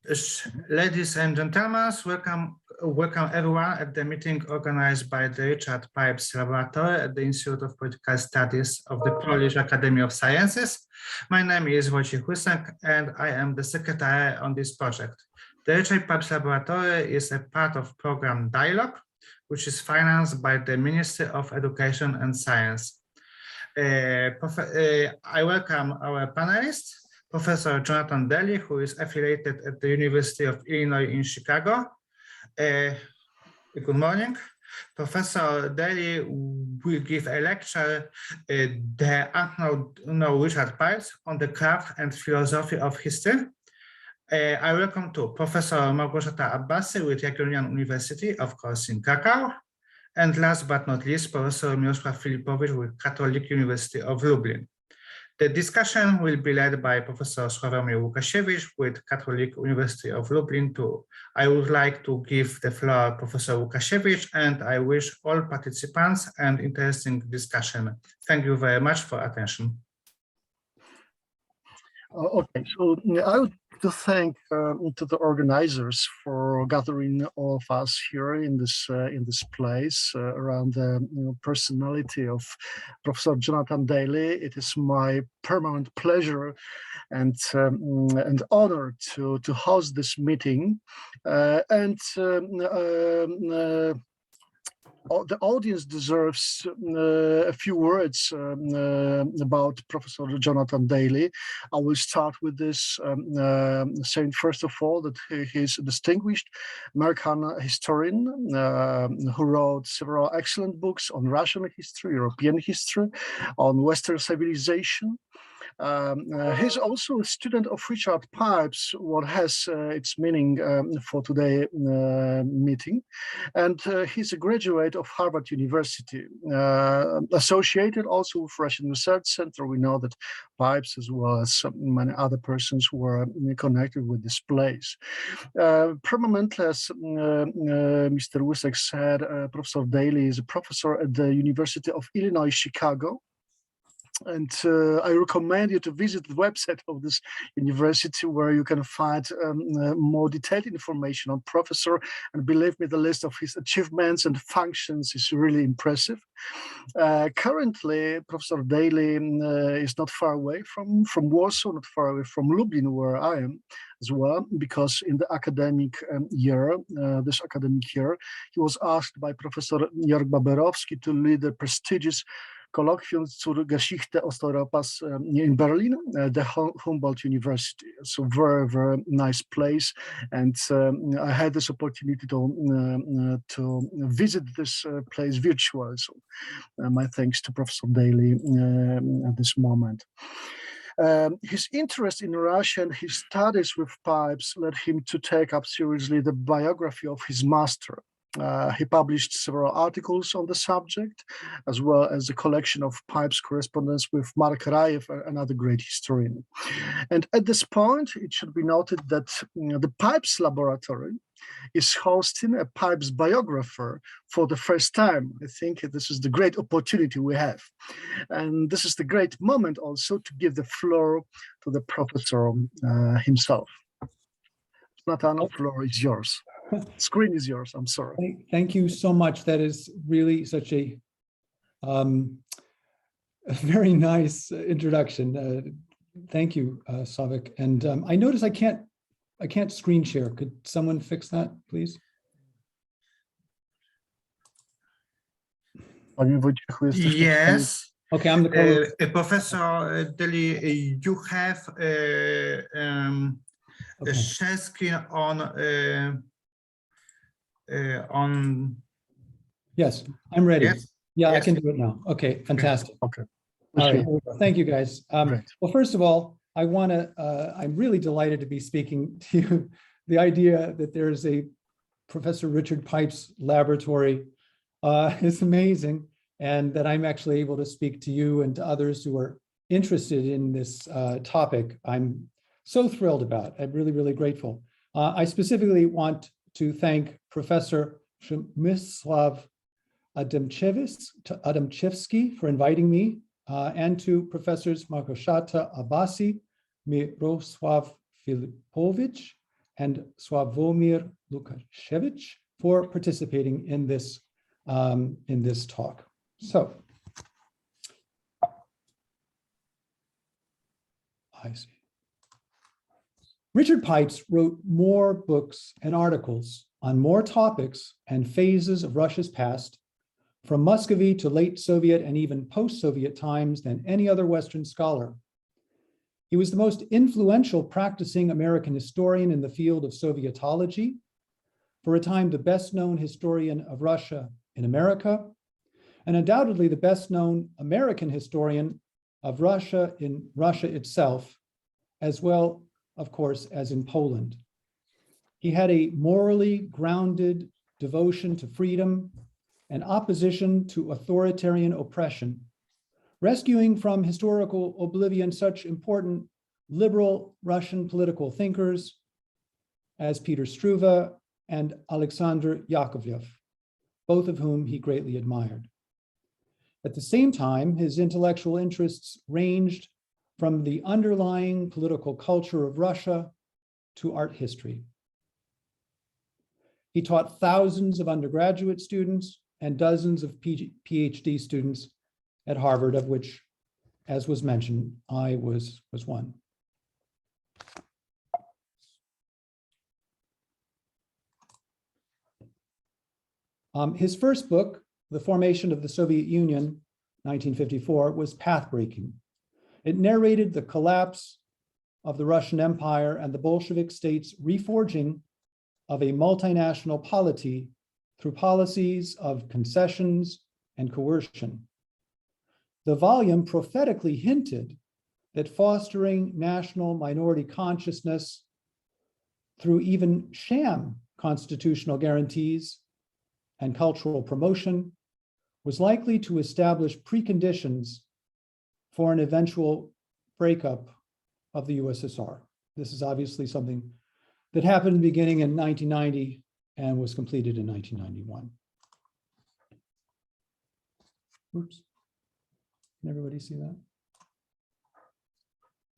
Ladies and gentlemen, welcome everyone at the meeting organized by the Richarda Pipesa Laboratorium at the Institute of Political Studies of the Polish Academy of Sciences. My name is Wojciech and I am the secretary on this project. The Richarda Pipesa Laboratorium is a part of program Daly'ego, which is financed by the Ministry of Education and Science. I welcome our panelists. Professor Jonathan Daly, who is affiliated at the University of Illinois in Chicago. Good morning. Professor Daly will give a lecture, The Unknown Richarda Pipes, on the craft and philosophy of history. I welcome to Professor Małgorzata Abbasi with Jagiellonian University, of course, in Krakow. And last but not least, Professor Miroslav with Catholic University of Lublin. The discussion will be led by Professor Sławomir Łukasiewicz with Catholic University of Lublin too. I would like to give the floor to Professor Łukasiewicz, and I wish all participants an interesting discussion. Thank you very much for attention. Okay, so I would like to thank to the organizers for gathering all of us here in this place around the personality of Professor Jonathan Daly. It is my permanent pleasure and honor to host this meeting the audience deserves a few words about Professor Jonathan Daly. I will start with this, saying first of all that he is a distinguished American historian who wrote several excellent books on Russian history, European history, on Western civilization. He's also a student of Richarda Pipes, what has its meaning for today's meeting. And he's a graduate of Harvard University, associated also with Russian Research Center. We know that Pipes, as well as many other persons, were connected with this place. Permanently, as Mr. Łusek said, Professor Daly is a professor at the University of Illinois, Chicago. And I recommend you to visit the website of this university, where you can find more detailed information on Professor. And believe me, the list of his achievements and functions is really impressive. Currently, Professor Daly is not far away from Warsaw, not far away from Lublin, where I am as well, because in the academic year, this academic year, he was asked by Professor Jörg Baberowski to lead the prestigious Colloquium zur Geschichte Osteuropas in Berlin, the Humboldt University. So very, very nice place. And I had this opportunity to visit this place virtually. So my thanks to Professor Daly at this moment. His interest in Russia and his studies with Pipes led him to take up seriously the biography of his master. He published several articles on the subject, as well as a collection of Pipes' correspondence with Mark Rayev, another great historian. And at this point, it should be noted that the Pipes Laboratorium is hosting a Pipes biographer for the first time. I think this is the great opportunity we have. And this is the great moment also to give the floor to the professor himself. Jonathan, the floor is yours. Screen is yours. I'm sorry. Thank you so much. That is really such a very nice introduction. Thank you, Slavik. And I notice I can't screen share. Could someone fix that, please? Yes. Okay, I'm the Professor Daly, you have a share screen on. Yes, I'm ready. Yes? Yeah, Yes. I can do it now. Okay, fantastic. Okay. All right. Thank you, guys. Well, first of all, I'm really delighted to be speaking to you. The idea that there's a Professor Richarda Pipes laboratory is amazing, and that I'm actually able to speak to you and to others who are interested in this topic. I'm so thrilled about. I'm really, really grateful. I specifically want to thank Professor Miroslav Adamchevsky for inviting me, and to Professors Małgorzata Abbasi, Miroslav Filipovich, and Sławomir Lukasiewicz for participating in this talk. So, I see. Richard Pipes wrote more books and articles on more topics and phases of Russia's past, from Muscovy to late Soviet and even post-Soviet times, than any other Western scholar. He was the most influential practicing American historian in the field of Sovietology, for a time the best-known historian of Russia in America, and undoubtedly the best-known American historian of Russia in Russia itself, as well, of course, as in Poland. He had a morally grounded devotion to freedom and opposition to authoritarian oppression, rescuing from historical oblivion such important liberal Russian political thinkers as Peter Struve and Alexander Yakovlev, both of whom he greatly admired. At the same time, his intellectual interests ranged from the underlying political culture of Russia to art history. He taught thousands of undergraduate students and dozens of PhD students at Harvard, of which, as was mentioned, I was one. His first book, The Formation of the Soviet Union, 1954, was pathbreaking. It narrated the collapse of the Russian Empire and the Bolshevik state's reforging of a multinational polity through policies of concessions and coercion. The volume prophetically hinted that fostering national minority consciousness through even sham constitutional guarantees and cultural promotion was likely to establish preconditions for an eventual breakup of the USSR. This is obviously something that happened in the beginning in 1990 and was completed in 1991. Oops. Can everybody see that?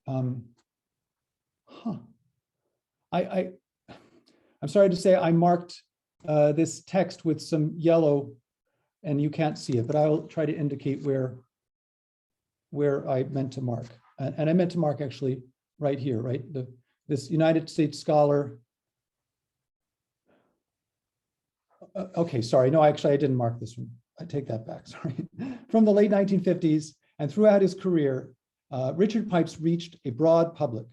I'm sorry to say I marked this text with some yellow and you can't see it, but I will try to indicate where I meant to mark. And I meant to mark actually right here, right? This United States scholar. Okay, sorry. No, actually, I didn't mark this one. I take that back, sorry. From the late 1950s and throughout his career, Richard Pipes reached a broad public.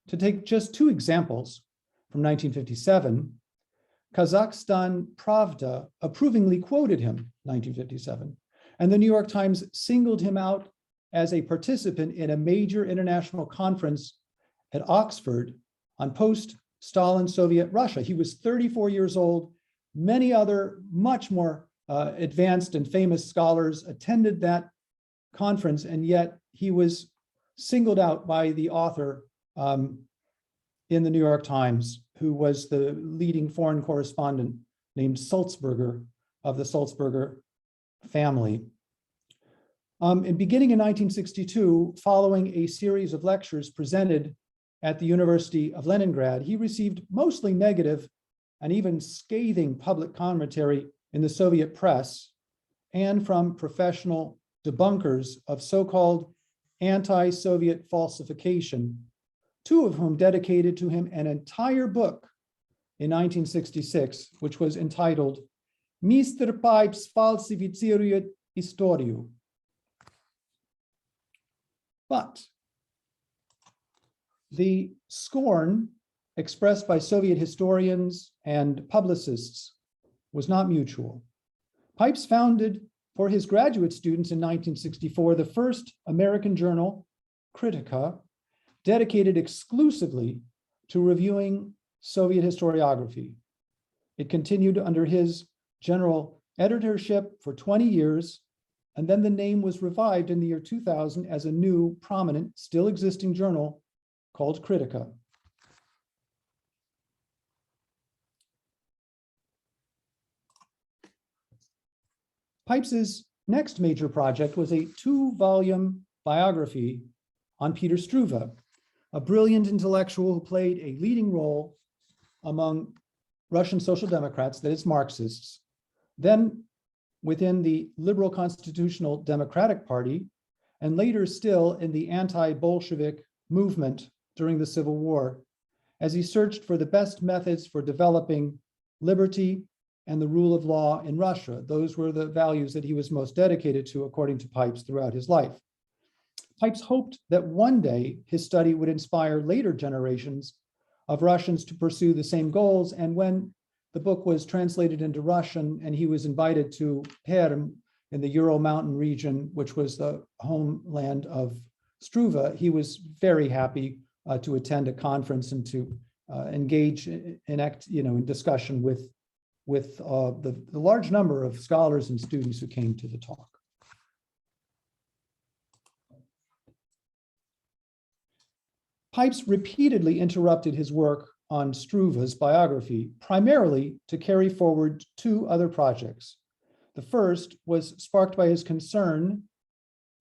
To take just two examples, from 1957, Kazakhstan Pravda approvingly quoted him, 1957, and the New York Times singled him out as a participant in a major international conference at Oxford on post-Stalin Soviet Russia. He was 34 years old. Many other much more advanced and famous scholars attended that conference, and yet he was singled out by the author in the New York Times, who was the leading foreign correspondent named Sulzberger of the Sulzberger family. And beginning in 1962, following a series of lectures presented at the University of Leningrad, he received mostly negative and even scathing public commentary in the Soviet press and from professional debunkers of so-called anti-Soviet falsification, two of whom dedicated to him an entire book in 1966, which was entitled Mr. Pipes falsifiziert Historiu. But the scorn expressed by Soviet historians and publicists was not mutual. Pipes founded for his graduate students in 1964 the first American journal, Critica, dedicated exclusively to reviewing Soviet historiography. It continued under his general editorship for 20 years, and then the name was revived in the year 2000 as a new, prominent, still existing journal called Critica. Pipes's next major project was a 2-volume biography on Peter Struve, a brilliant intellectual who played a leading role among Russian Social Democrats, that is Marxists, then within the Liberal Constitutional Democratic Party, and later still in the anti-Bolshevik movement during the Civil War, as he searched for the best methods for developing liberty and the rule of law in Russia. Those were the values that he was most dedicated to, according to Pipes, throughout his life. Pipes hoped that one day his study would inspire later generations of Russians to pursue the same goals. And when the book was translated into Russian and he was invited to Perm in the Ural Mountain region, which was the homeland of Struve, he was very happy to attend a conference and to engage in discussion with the large number of scholars and students who came to the talk. Pipes repeatedly interrupted his work on Struve's biography, primarily to carry forward two other projects. The first was sparked by his concern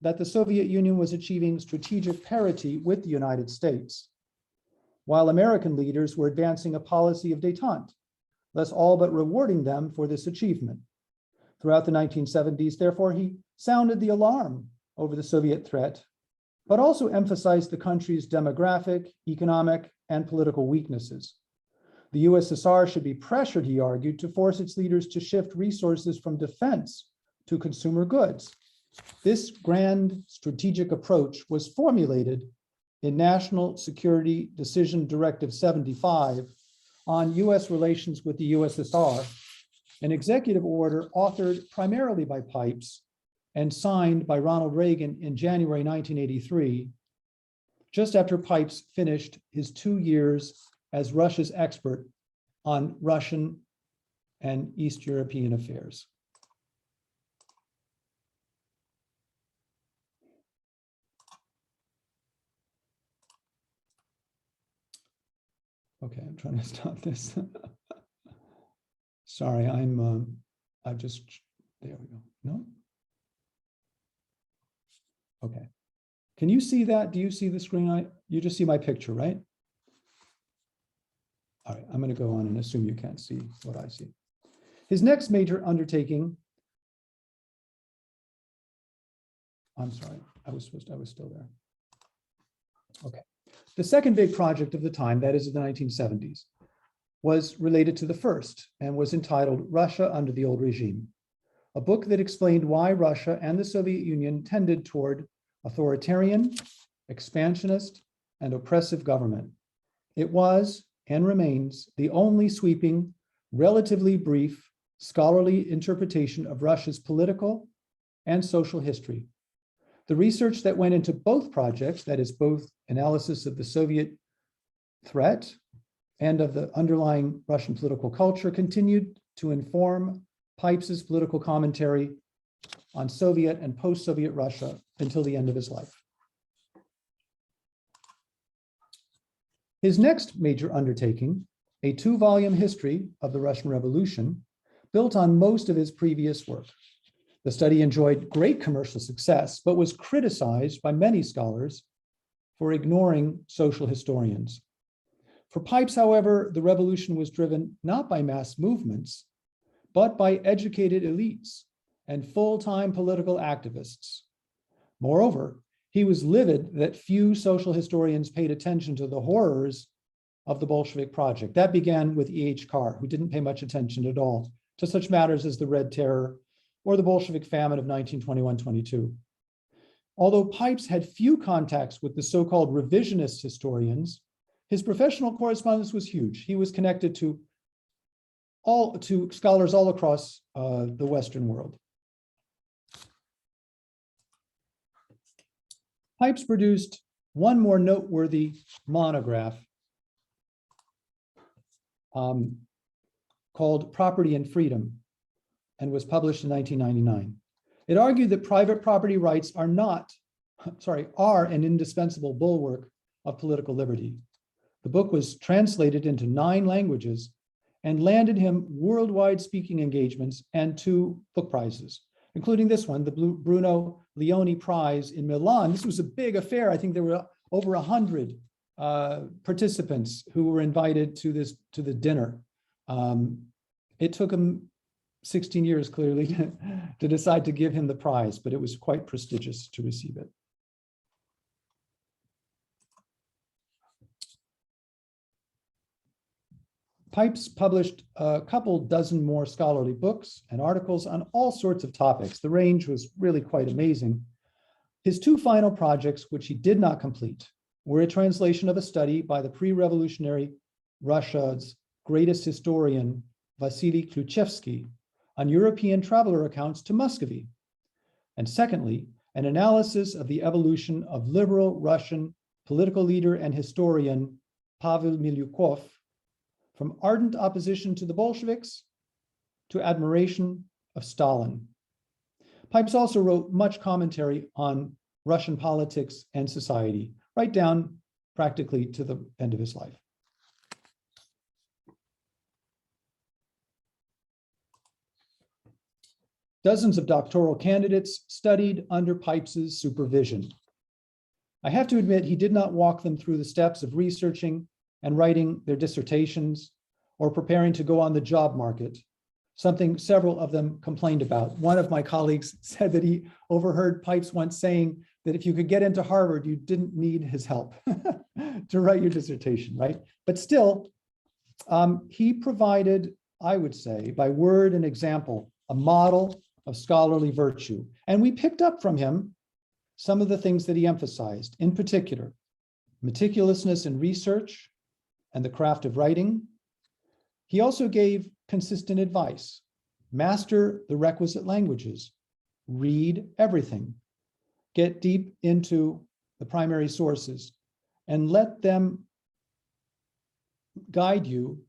that the Soviet Union was achieving strategic parity with the United States, while American leaders were advancing a policy of détente, thus all but rewarding them for this achievement. Throughout the 1970s, therefore, he sounded the alarm over the Soviet threat, but also emphasized the country's demographic, economic, and political weaknesses. The USSR should be pressured, he argued, to force its leaders to shift resources from defense to consumer goods. This grand strategic approach was formulated in National Security Decision Directive 75 on US relations with the USSR, an executive order authored primarily by Pipes and signed by Ronald Reagan in January 1983, just after Pipes finished his 2 years as Russia's expert on Russian and East European affairs. Okay, I'm trying to stop this. Sorry, I've just, there we go. No? Okay. Can you see that? Do you see the screen? You just see my picture, right? All right, I'm going to go on and assume you can't see what I see. His next major undertaking, I'm sorry, I was still there. Okay. The second big project of the time, that is of the 1970s, was related to the first and was entitled Russia Under the Old Regime, a book that explained why Russia and the Soviet Union tended toward authoritarian, expansionist, and oppressive government. It was and remains the only sweeping, relatively brief, scholarly interpretation of Russia's political and social history. The research that went into both projects, that is both analysis of the Soviet threat and of the underlying Russian political culture, continued to inform Pipes's political commentary on Soviet and post-Soviet Russia until the end of his life. His next major undertaking, a 2-volume history of the Russian Revolution, built on most of his previous work. The study enjoyed great commercial success, but was criticized by many scholars for ignoring social historians. For Pipes, however, the revolution was driven not by mass movements, but by educated elites and full-time political activists. Moreover, he was livid that few social historians paid attention to the horrors of the Bolshevik project. That began with E.H. Carr, who didn't pay much attention at all to such matters as the Red Terror or the Bolshevik famine of 1921-22. Although Pipes had few contacts with the so-called revisionist historians, his professional correspondence was huge. He was connected to scholars all across the Western world. Pipes produced one more noteworthy monograph called Property and Freedom, and was published in 1999. It argued that private property rights are an indispensable bulwark of political liberty. The book was translated into 9 languages and landed him worldwide speaking engagements and 2 book prizes, including this one, the Bruno Leoni Prize in Milan. This was a big affair. I think there were over 100 participants who were invited to the dinner. It took him 16 years, clearly, to decide to give him the prize, but it was quite prestigious to receive it. Pipes published a couple dozen more scholarly books and articles on all sorts of topics. The range was really quite amazing. His two final projects, which he did not complete, were a translation of a study by the pre-revolutionary Russia's greatest historian, Vasily Kluchevsky, on European traveler accounts to Muscovy. And secondly, an analysis of the evolution of liberal Russian political leader and historian Pavel Milyukov from ardent opposition to the Bolsheviks to admiration of Stalin. Pipes also wrote much commentary on Russian politics and society, right down practically to the end of his life. Dozens of doctoral candidates studied under Pipes's supervision. I have to admit, he did not walk them through the steps of researching and writing their dissertations or preparing to go on the job market, something several of them complained about. One of my colleagues said that he overheard Pipes once saying that if you could get into Harvard, you didn't need his help to write your dissertation, right? But still, he provided, I would say, by word and example, a model of scholarly virtue. And we picked up from him some of the things that he emphasized, in particular, meticulousness in research and the craft of writing. He also gave consistent advice: master the requisite languages, read everything, get deep into the primary sources, and let them guide you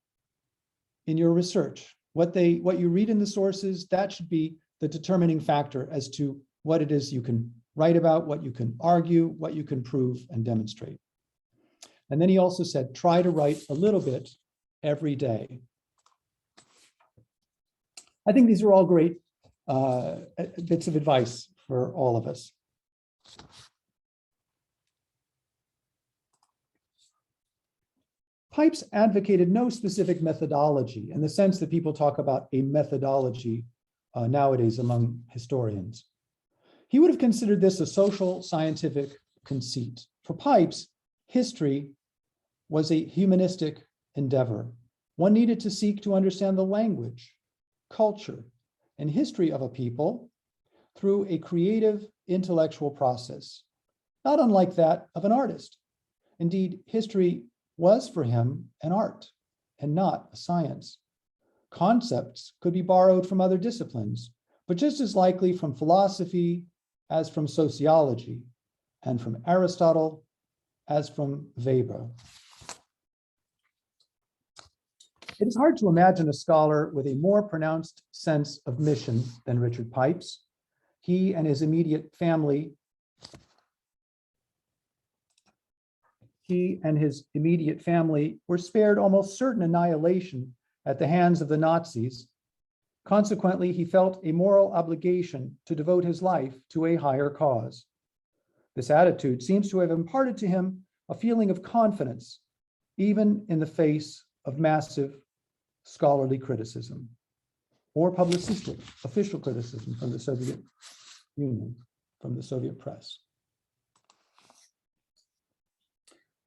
in your research. What you read in the sources, that should be the determining factor as to what it is you can write about, what you can argue, what you can prove and demonstrate. And then he also said, try to write a little bit every day. I think these are all great bits of advice for all of us. Pipes advocated no specific methodology in the sense that people talk about a methodology nowadays among historians. He would have considered this a social scientific conceit. For Pipes, history was a humanistic endeavor. One needed to seek to understand the language, culture, and history of a people through a creative intellectual process, not unlike that of an artist. Indeed, history was for him an art and not a science. Concepts could be borrowed from other disciplines, but just as likely from philosophy as from sociology, and from Aristotle as from Weber. It is hard to imagine a scholar with a more pronounced sense of mission than Richard Pipes. He and his immediate family were spared almost certain annihilation at the hands of the Nazis. Consequently, he felt a moral obligation to devote his life to a higher cause. This attitude seems to have imparted to him a feeling of confidence, even in the face of massive scholarly criticism or publicistic, official criticism from the Soviet Union, from the Soviet press.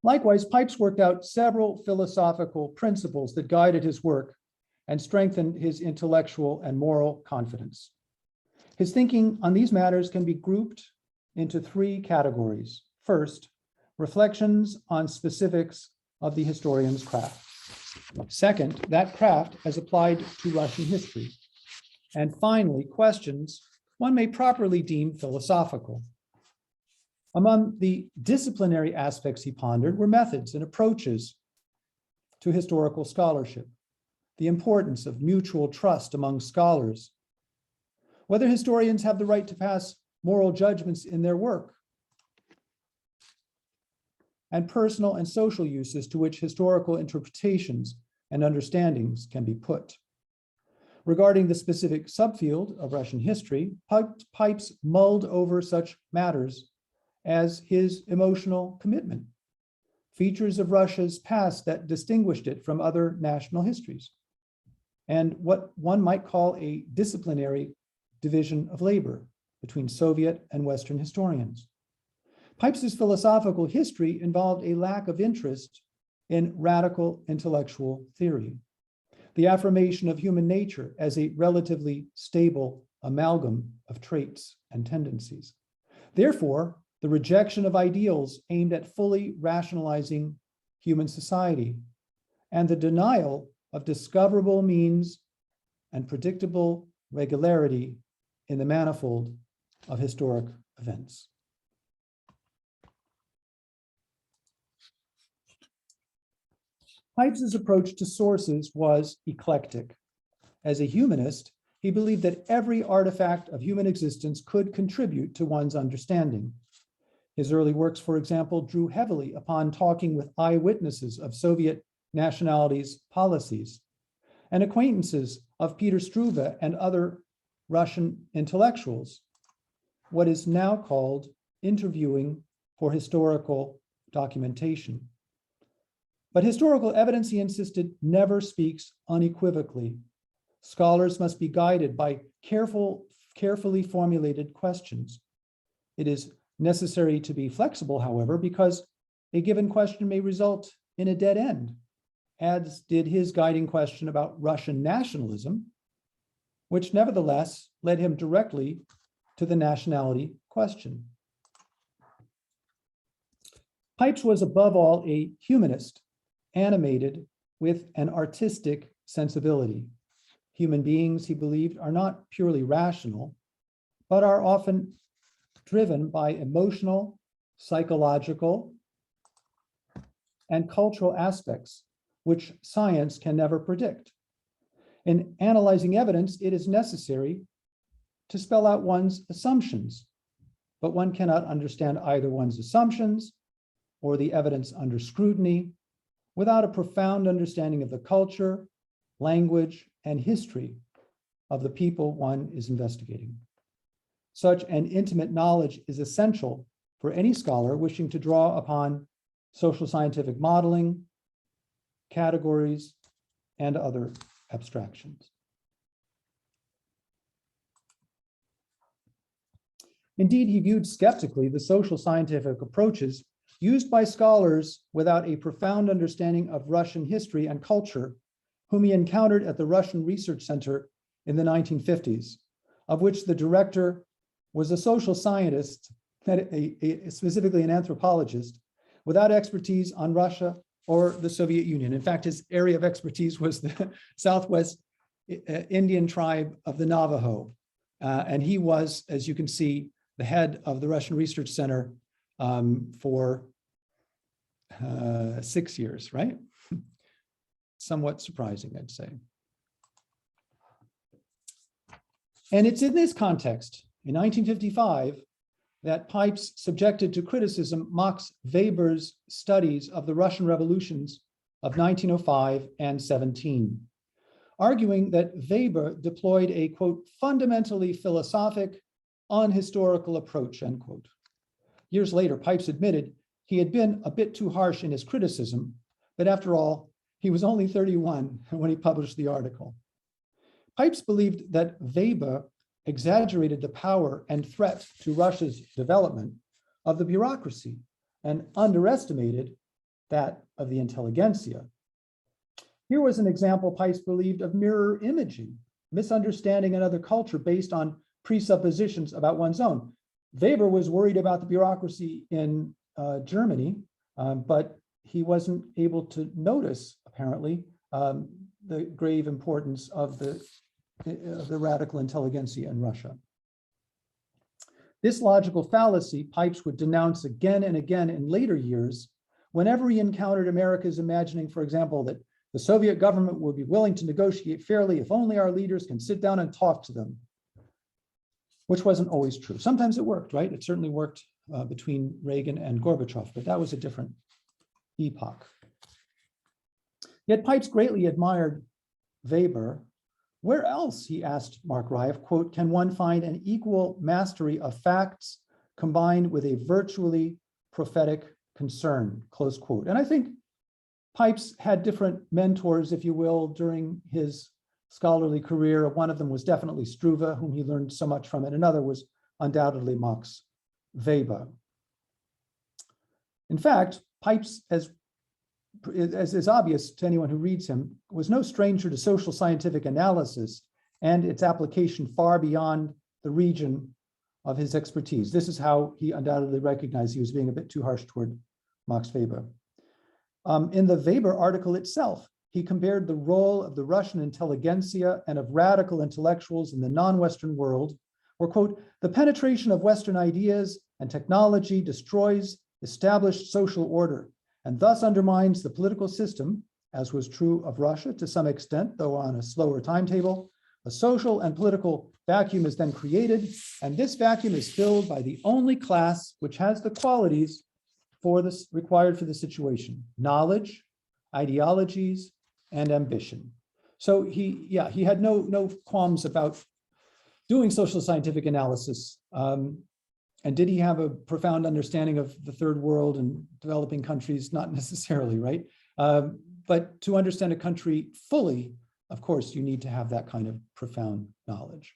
Likewise, Pipes worked out several philosophical principles that guided his work and strengthened his intellectual and moral confidence. His thinking on these matters can be grouped into three categories. First, reflections on specifics of the historian's craft. Second, that craft as applied to Russian history. And finally, questions one may properly deem philosophical. Among the disciplinary aspects he pondered were methods and approaches to historical scholarship, the importance of mutual trust among scholars, whether historians have the right to pass moral judgments in their work, and personal and social uses to which historical interpretations and understandings can be put. Regarding the specific subfield of Russian history, Pipes mulled over such matters as his emotional commitment, features of Russia's past that distinguished it from other national histories, and what one might call a disciplinary division of labor between Soviet and Western historians. Pipes's philosophical history involved a lack of interest in radical intellectual theory, the affirmation of human nature as a relatively stable amalgam of traits and tendencies. Therefore, the rejection of ideals aimed at fully rationalizing human society, and the denial of discoverable means and predictable regularity in the manifold of historic events. Pipes's approach to sources was eclectic. As a humanist, he believed that every artifact of human existence could contribute to one's understanding. His early works, for example, drew heavily upon talking with eyewitnesses of Soviet nationalities' policies and acquaintances of Peter Struve and other Russian intellectuals, what is now called interviewing for historical documentation. But historical evidence, he insisted, never speaks unequivocally. Scholars must be guided by carefully formulated questions. It is necessary to be flexible, however, because a given question may result in a dead end, as did his guiding question about Russian nationalism, which nevertheless led him directly to the nationality question. Pipes was above all a humanist, animated with an artistic sensibility. Human beings, he believed, are not purely rational, but are often driven by emotional, psychological, and cultural aspects, which science can never predict. In analyzing evidence, it is necessary to spell out one's assumptions, but one cannot understand either one's assumptions or the evidence under scrutiny without a profound understanding of the culture, language, and history of the people one is investigating. Such an intimate knowledge is essential for any scholar wishing to draw upon social scientific modeling, categories, and other abstractions. Indeed, he viewed skeptically the social scientific approaches used by scholars without a profound understanding of Russian history and culture, whom he encountered at the Russian Research Center in the 1950s, of which the director was a social scientist, specifically an anthropologist, without expertise on Russia or the Soviet Union. In fact, his area of expertise was the Southwest Indian tribe of the Navajo. And he was, as you can see, the head of the Russian Research Center for 6 years, right? Somewhat surprising, I'd say. And it's in this context, in 1955, that Pipes, subjected to criticism, mocks Weber's studies of the Russian revolutions of 1905 and 17, arguing that Weber deployed a, quote, fundamentally philosophic, unhistorical approach, end quote. Years later, Pipes admitted he had been a bit too harsh in his criticism, but after all, he was only 31 when he published the article. Pipes believed that Weber exaggerated the power and threat to Russia's development of the bureaucracy and underestimated that of the intelligentsia. Here was an example Pipes believed of mirror imaging, misunderstanding another culture based on presuppositions about one's own. Weber was worried about the bureaucracy in Germany, but he wasn't able to notice, apparently, the grave importance of the radical intelligentsia in Russia. This logical fallacy Pipes would denounce again and again in later years whenever he encountered America's imagining, for example, that the Soviet government would be willing to negotiate fairly if only our leaders can sit down and talk to them, which wasn't always true. Sometimes it worked, right? It certainly worked between Reagan and Gorbachev, but that was a different epoch. Yet Pipes greatly admired Weber. Where else, he asked Mark Ryev, quote, can one find an equal mastery of facts combined with a virtually prophetic concern, close quote. And I think Pipes had different mentors, if you will, during his scholarly career. One of them was definitely Struve, whom he learned so much from, and another was undoubtedly Max Weber. In fact, Pipes, as is obvious to anyone who reads him, was no stranger to social scientific analysis and its application far beyond the region of his expertise. This is how he undoubtedly recognized he was being a bit too harsh toward Max Weber. In the Weber article itself, he compared the role of the Russian intelligentsia and of radical intellectuals in the non-Western world, where, quote, the penetration of Western ideas and technology destroys established social order and thus undermines the political system, as was true of Russia to some extent, though on a slower timetable. A social and political vacuum is then created, and this vacuum is filled by the only class which has the qualities for this required for the situation: knowledge, ideologies, and ambition. So he had no qualms about doing social scientific analysis. And did he have a profound understanding of the third world and developing countries? Not necessarily, right? But to understand a country fully, of course, you need to have that kind of profound knowledge.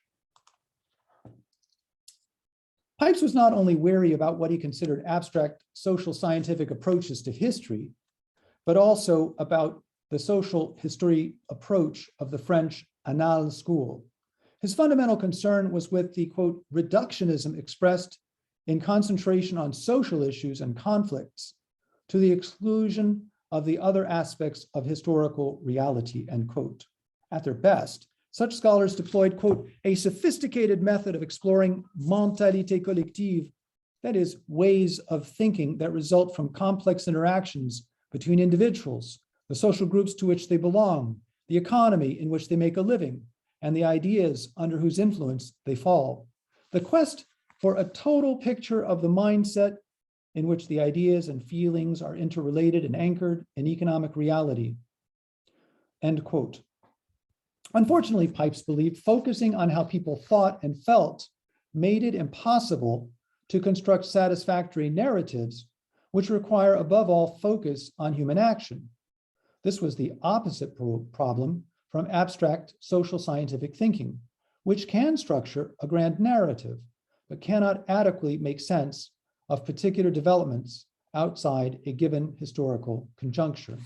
Pipes was not only wary about what he considered abstract social scientific approaches to history, but also about the social history approach of the French Annales school. His fundamental concern was with the, quote, reductionism expressed in concentration on social issues and conflicts to the exclusion of the other aspects of historical reality, end quote. At their best, such scholars deployed, quote, a sophisticated method of exploring mentalité collective, that is, ways of thinking that result from complex interactions between individuals, the social groups to which they belong, the economy in which they make a living, and the ideas under whose influence they fall. The quest for a total picture of the mindset in which the ideas and feelings are interrelated and anchored in economic reality, end quote. Unfortunately, Pipes believed focusing on how people thought and felt made it impossible to construct satisfactory narratives, which require, above all, focus on human action. This was the opposite problem from abstract social scientific thinking, which can structure a grand narrative, but cannot adequately make sense of particular developments outside a given historical conjuncture.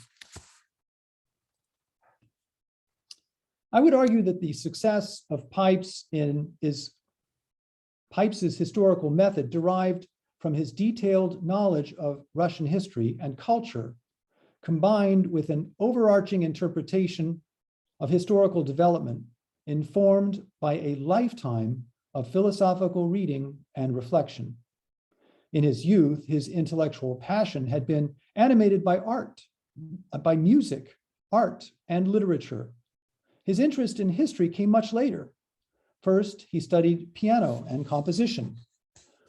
I would argue that the success of Pipes' historical method derived from his detailed knowledge of Russian history and culture, combined with an overarching interpretation of historical development informed by a lifetime of philosophical reading and reflection. In his youth, his intellectual passion had been animated by art, by music, art, and literature. His interest in history came much later. First, he studied piano and composition.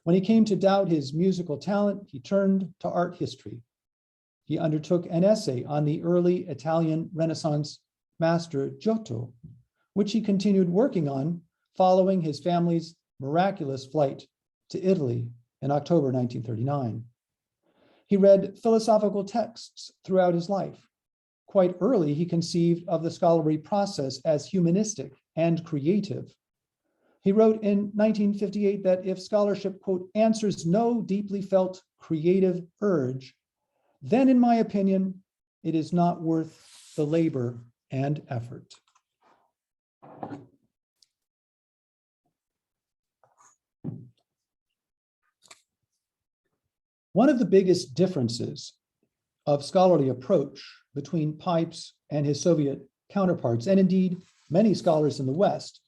When he came to doubt his musical talent, he turned to art history. He undertook an essay on the early Italian Renaissance master Giotto, which he continued working on following his family's miraculous flight to Italy in October 1939. He read philosophical texts throughout his life. Quite early, he conceived of the scholarly process as humanistic and creative. He wrote in 1958 that if scholarship, quote, answers no deeply felt creative urge, then in my opinion, it is not worth the labor and effort. One of the biggest differences of scholarly approach between Pipes and his Soviet counterparts, and indeed many scholars in the West,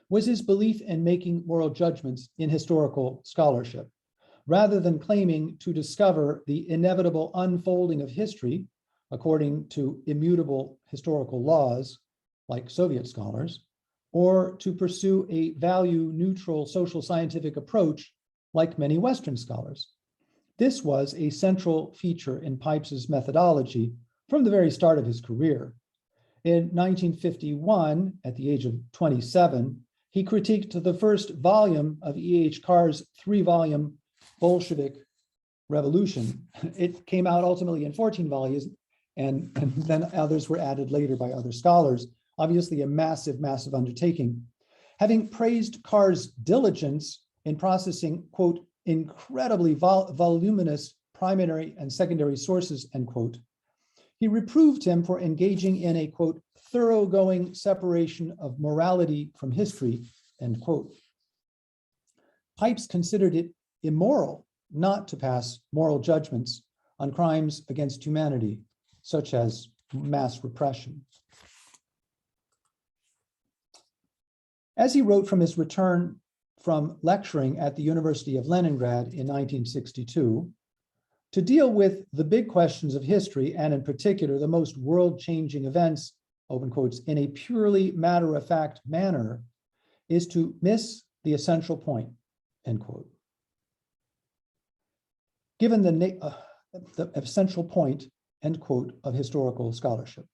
was his belief in making moral judgments in historical scholarship. Rather than claiming to discover the inevitable unfolding of history according to immutable historical laws, like Soviet scholars, or to pursue a value-neutral social scientific approach like many Western scholars. This was a central feature in Pipes' methodology from the very start of his career. In 1951, at the age of 27, he critiqued the first volume of E.H. Carr's 3-volume Bolshevik Revolution. It came out ultimately in 14 volumes, and then others were added later by other scholars. Obviously a massive, massive undertaking. Having praised Carr's diligence in processing, quote, incredibly voluminous primary and secondary sources, end quote, he reproved him for engaging in a, quote, thoroughgoing separation of morality from history, end quote. Pipes considered it immoral not to pass moral judgments on crimes against humanity, such as mass repression. As he wrote from his return from lecturing at the University of Leningrad in 1962, to deal with the big questions of history, and in particular, the most world-changing events, open quotes, in a purely matter-of-fact manner, is to miss the essential point, end quote. Given the essential point, end quote, of historical scholarship.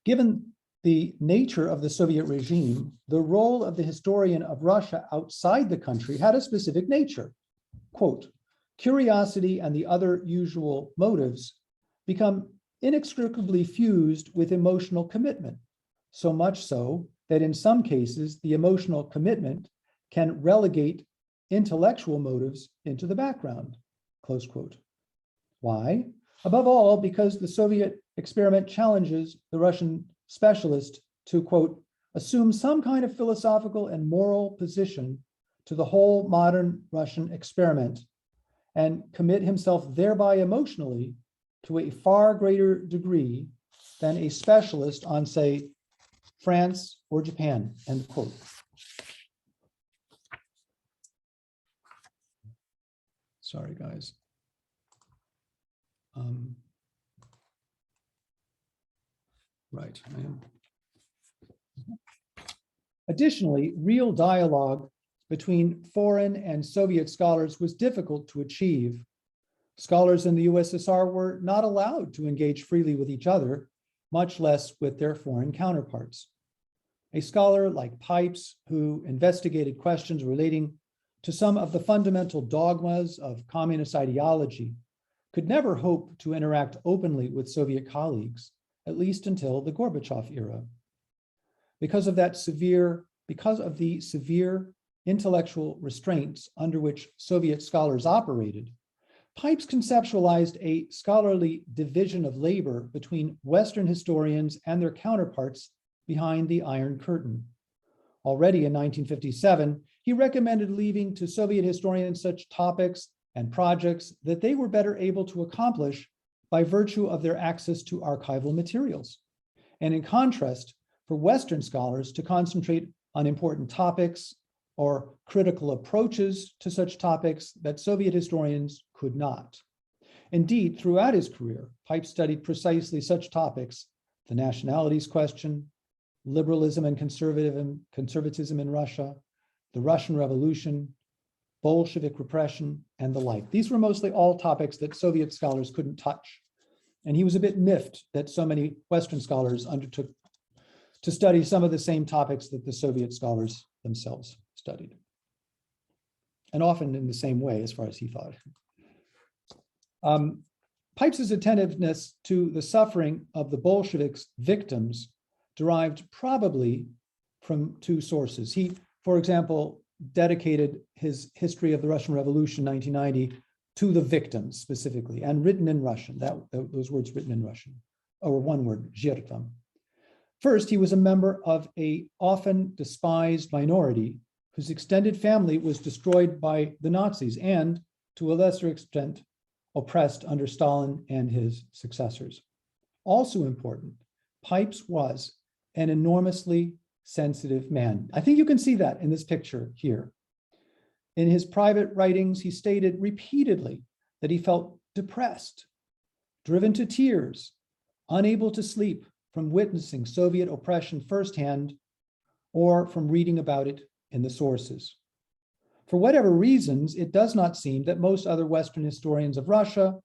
Given the nature of the Soviet regime, the role of the historian of Russia outside the country had a specific nature. Quote, curiosity and the other usual motives become inextricably fused with emotional commitment, so much so that in some cases, the emotional commitment can relegate intellectual motives into the background, close quote. Why? Above all, because the Soviet experiment challenges the Russian specialist to, quote, assume some kind of philosophical and moral position to the whole modern Russian experiment and commit himself thereby emotionally to a far greater degree than a specialist on, say, France or Japan, end quote. Sorry, guys. Right, I am. Additionally, real dialogue between foreign and Soviet scholars was difficult to achieve. Scholars in the USSR were not allowed to engage freely with each other, much less with their foreign counterparts. A scholar like Pipes, who investigated questions relating to some of the fundamental dogmas of communist ideology, could never hope to interact openly with Soviet colleagues, at least until the Gorbachev era. Because of the severe intellectual restraints under which Soviet scholars operated, Pipes conceptualized a scholarly division of labor between Western historians and their counterparts behind the Iron Curtain. Already in 1957, he recommended leaving to Soviet historians such topics and projects that they were better able to accomplish by virtue of their access to archival materials. And in contrast, for Western scholars to concentrate on important topics or critical approaches to such topics that Soviet historians could not. Indeed, throughout his career, Pipes studied precisely such topics: the nationalities question, liberalism and conservatism in Russia, the Russian Revolution, Bolshevik repression, and the like. These were mostly all topics that Soviet scholars couldn't touch. And he was a bit miffed that so many Western scholars undertook to study some of the same topics that the Soviet scholars themselves studied. And often in the same way, as far as he thought. Pipes's attentiveness to the suffering of the Bolsheviks' victims derived probably from two sources. He, for example, dedicated his History of the Russian Revolution, 1990, to the victims specifically, and written in Russian, those words written in Russian, or one word, zhirtva. First, he was a member of a often despised minority whose extended family was destroyed by the Nazis and, to a lesser extent, oppressed under Stalin and his successors. Also important, Pipes was an enormously sensitive man. I think you can see that in this picture here. In his private writings, he stated repeatedly that he felt depressed, driven to tears, unable to sleep from witnessing Soviet oppression firsthand or from reading about it in the sources. For whatever reasons, it does not seem that most other Western historians of Russia,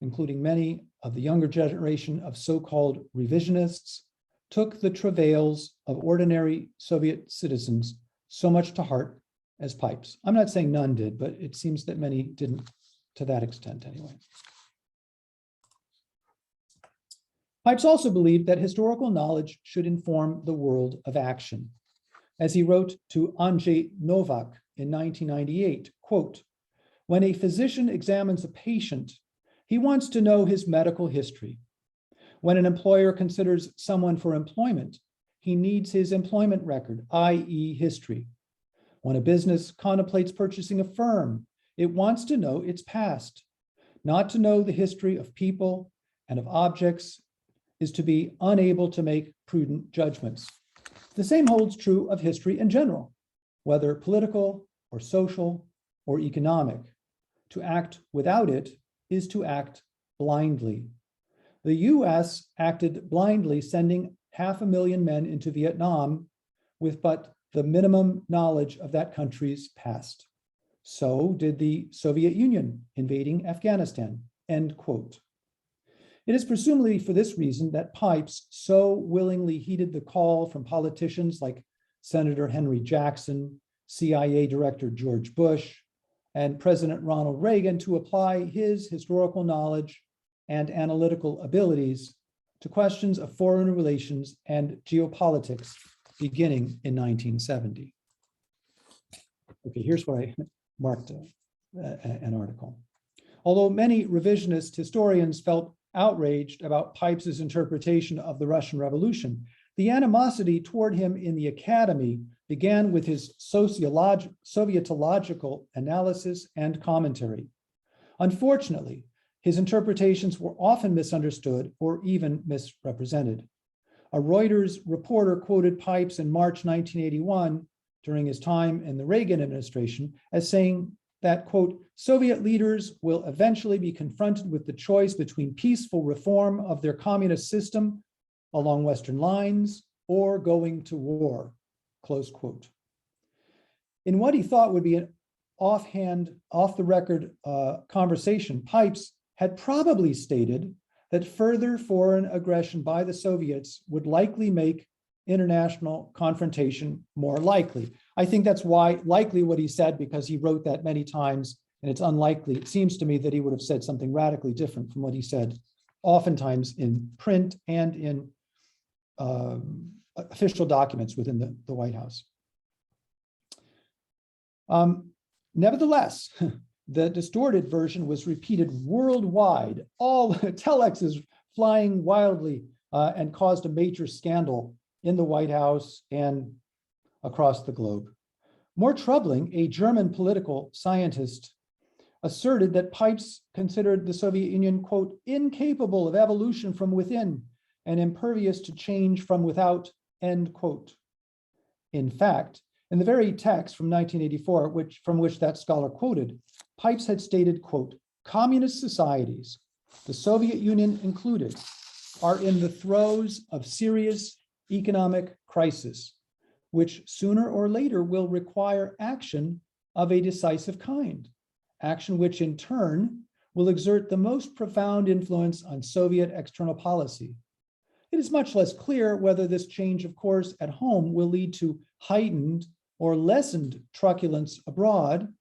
including many of the younger generation of so-called revisionists, took the travails of ordinary Soviet citizens so much to heart as Pipes. I'm not saying none did, but it seems that many didn't to that extent anyway. Pipes also believed that historical knowledge should inform the world of action. As he wrote to Andrzej Nowak in 1998, quote, "When a physician examines a patient, he wants to know his medical history. When an employer considers someone for employment, he needs his employment record, i.e. history. When a business contemplates purchasing a firm, it wants to know its past. Not to know the history of people and of objects is to be unable to make prudent judgments." The same holds true of history in general, whether political or social or economic. To act without it is to act blindly. The US acted blindly, sending 500,000 men into Vietnam with but the minimum knowledge of that country's past. So did the Soviet Union invading Afghanistan, end quote. It is presumably for this reason that Pipes so willingly heeded the call from politicians like Senator Henry Jackson, CIA Director George Bush, and President Ronald Reagan to apply his historical knowledge and analytical abilities to questions of foreign relations and geopolitics beginning in 1970. Okay, here's where I marked an article. Although many revisionist historians felt outraged about Pipes's interpretation of the Russian Revolution, the animosity toward him in the academy began with his Sovietological analysis and commentary. Unfortunately, his interpretations were often misunderstood or even misrepresented. A Reuters reporter quoted Pipes in March 1981 during his time in the Reagan administration as saying that, quote, "Soviet leaders will eventually be confronted with the choice between peaceful reform of their communist system along Western lines or going to war," close quote. In what he thought would be an offhand, off-the-record conversation, Pipes had probably stated that further foreign aggression by the Soviets would likely make international confrontation more likely. I think that's why likely what he said, because he wrote that many times, and it's unlikely. It seems to me that he would have said something radically different from what he said, oftentimes in print and in official documents within the White House. Nevertheless, the distorted version was repeated worldwide, all telexes flying wildly, and caused a major scandal in the White House and across the globe. More troubling, a German political scientist asserted that Pipes considered the Soviet Union, quote, "incapable of evolution from within and impervious to change from without," end quote. In fact, in the very text from 1984, from which that scholar quoted, Pipes had stated, quote, "Communist societies, the Soviet Union included, are in the throes of serious economic crisis, which sooner or later will require action of a decisive kind, action which in turn will exert the most profound influence on Soviet external policy. It is much less clear whether this change of course at home will lead to heightened or lessened truculence abroad,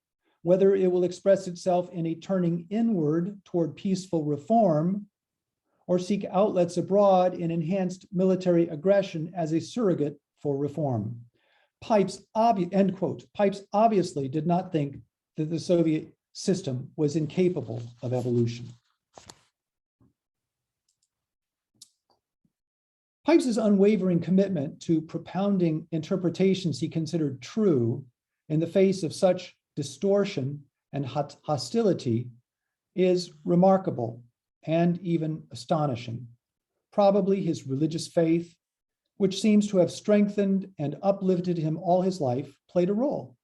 whether it will express itself in a turning inward toward peaceful reform, or seek outlets abroad in enhanced military aggression as a surrogate for reform." Pipes, end quote. Pipes obviously did not think that the Soviet system was incapable of evolution. Pipes's unwavering commitment to propounding interpretations he considered true in the face of such distortion and hostility is remarkable and even astonishing. Probably his religious faith, which seems to have strengthened and uplifted him all his life, played a role.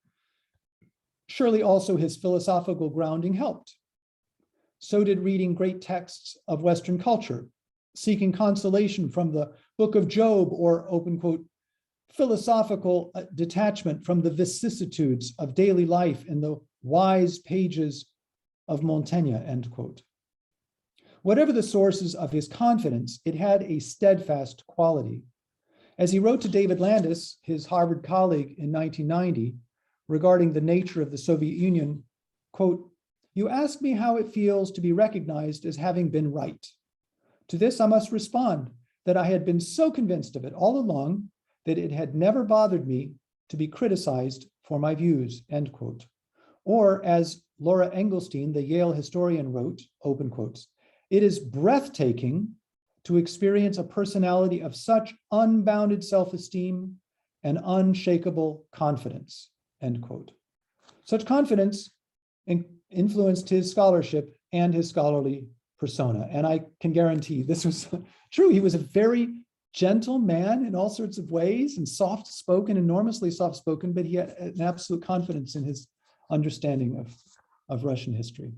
Surely also his philosophical grounding helped. So did reading great texts of Western culture, seeking consolation from the Book of Job, or, open quote, philosophical detachment from the vicissitudes of daily life in the wise pages of Montaigne, end quote. Whatever the sources of his confidence, it had a steadfast quality. As he wrote to David Landis, his Harvard colleague in 1990, regarding the nature of the Soviet Union, quote, You ask me how it feels to be recognized as having been right. To this, I must respond that I had been so convinced of it all along that it had never bothered me to be criticized for my views, end quote. Or as Laura Engelstein, the Yale historian, wrote, open quotes, it is breathtaking to experience a personality of such unbounded self-esteem and unshakable confidence, end quote. Such confidence influenced his scholarship and his scholarly persona. And I can guarantee this was true. He was a very gentle man in all sorts of ways and soft-spoken, enormously soft-spoken, but he had an absolute confidence in his understanding of Russian history.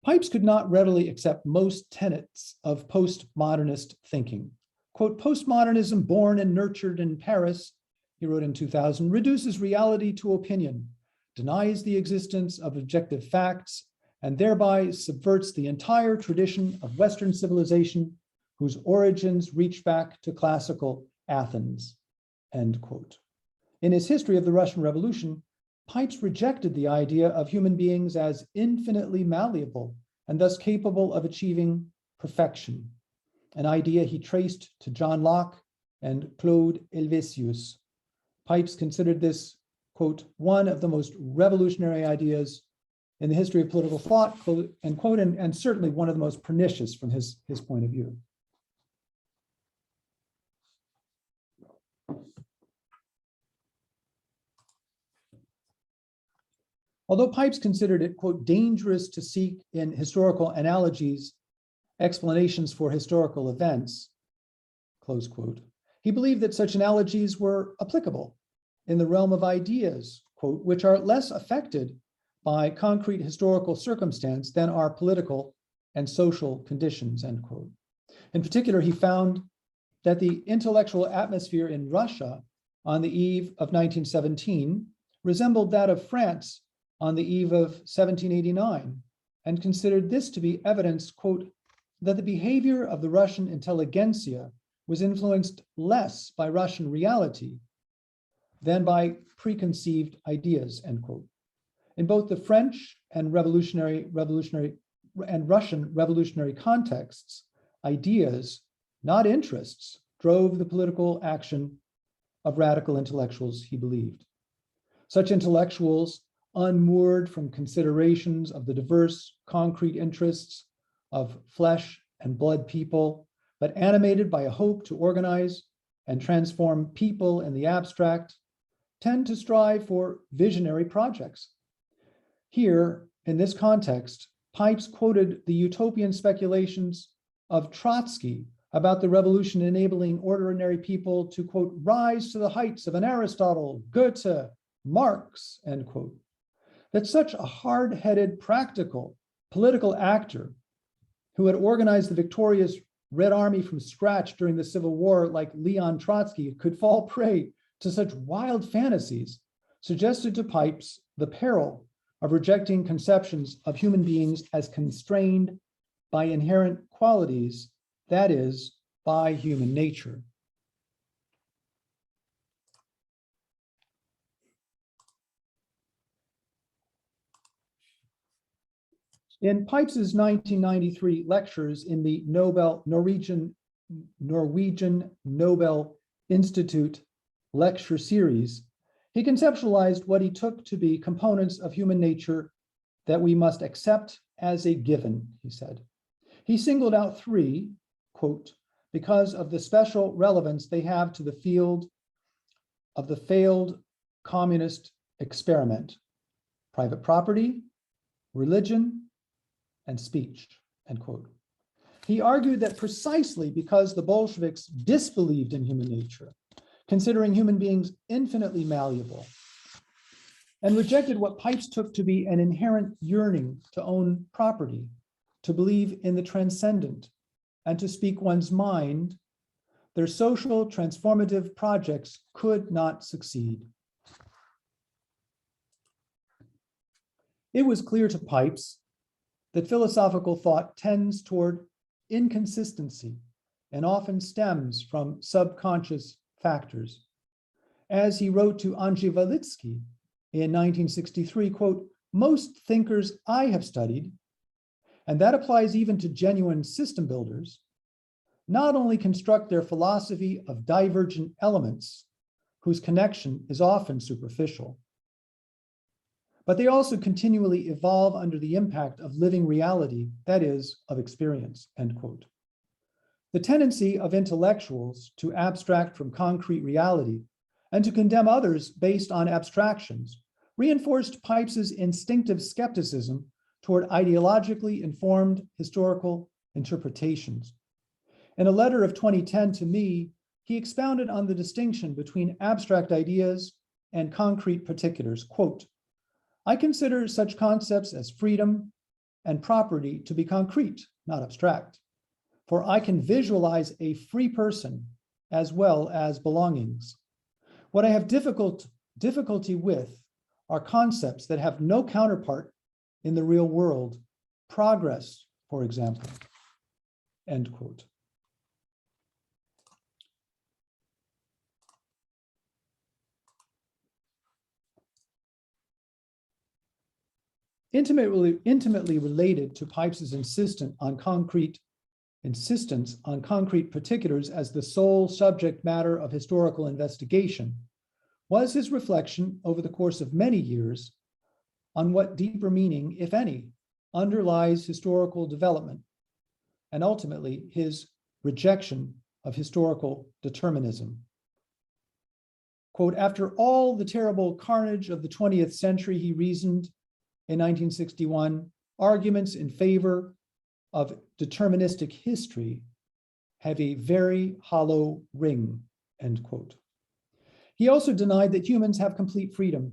Pipes could not readily accept most tenets of postmodernist thinking. Quote, postmodernism born and nurtured in Paris, he wrote in 2000, reduces reality to opinion, denies the existence of objective facts, and thereby subverts the entire tradition of Western civilization whose origins reach back to classical Athens, end quote. In his history of the Russian Revolution, Pipes rejected the idea of human beings as infinitely malleable and thus capable of achieving perfection, an idea he traced to John Locke and Claude Helvetius. Pipes considered this, quote, one of the most revolutionary ideas in the history of political thought, end quote, and certainly one of the most pernicious from his point of view. Although Pipes considered it, quote, dangerous to seek in historical analogies explanations for historical events, close quote, he believed that such analogies were applicable in the realm of ideas, quote, which are less affected by concrete historical circumstance than are political and social conditions, end quote. In particular, he found that the intellectual atmosphere in Russia on the eve of 1917 resembled that of France on the eve of 1789, and considered this to be evidence, quote, that the behavior of the Russian intelligentsia was influenced less by Russian reality than by preconceived ideas, end quote. In both the French and Russian revolutionary contexts, ideas, not interests, drove the political action of radical intellectuals, he believed. Such intellectuals, unmoored from considerations of the diverse concrete interests of flesh and blood people, but animated by a hope to organize and transform people in the abstract, tend to strive for visionary projects. Here, in this context, Pipes quoted the utopian speculations of Trotsky about the revolution enabling ordinary people to, quote, rise to the heights of an Aristotle, Goethe, Marx, end quote. That such a hard-headed, practical, political actor who had organized the victorious Red Army from scratch during the Civil War, like Leon Trotsky, could fall prey to such wild fantasies, suggested to Pipes the peril of rejecting conceptions of human beings as constrained by inherent qualities, that is, by human nature. In Pipes's 1993 lectures in the Norwegian Nobel Institute lecture series, he conceptualized what he took to be components of human nature that we must accept as a given, he said. He singled out three, quote, because of the special relevance they have to the field of the failed communist experiment: private property, religion, and speech, end quote. He argued that precisely because the Bolsheviks disbelieved in human nature, considering human beings infinitely malleable, and rejected what Pipes took to be an inherent yearning to own property, to believe in the transcendent, and to speak one's mind, their social transformative projects could not succeed. It was clear to Pipes that philosophical thought tends toward inconsistency and often stems from subconscious factors. As he wrote to Andrzej Walicki in 1963, quote, most thinkers I have studied, and that applies even to genuine system builders, not only construct their philosophy of divergent elements, whose connection is often superficial, but they also continually evolve under the impact of living reality, that is, of experience, end quote. The tendency of intellectuals to abstract from concrete reality and to condemn others based on abstractions reinforced Pipes's instinctive skepticism toward ideologically informed historical interpretations. In a letter of 2010 to me, he expounded on the distinction between abstract ideas and concrete particulars. Quote, I consider such concepts as freedom and property to be concrete, not abstract, for I can visualize a free person as well as belongings. What I have difficulty with are concepts that have no counterpart in the real world, progress, for example, end quote. Intimately related to Pipes's insistence on concrete particulars as the sole subject matter of historical investigation was his reflection over the course of many years on what deeper meaning, if any, underlies historical development, and ultimately his rejection of historical determinism. Quote, after all the terrible carnage of the 20th century, he reasoned in 1961, arguments in favor of deterministic history have a very hollow ring, end quote. He also denied that humans have complete freedom.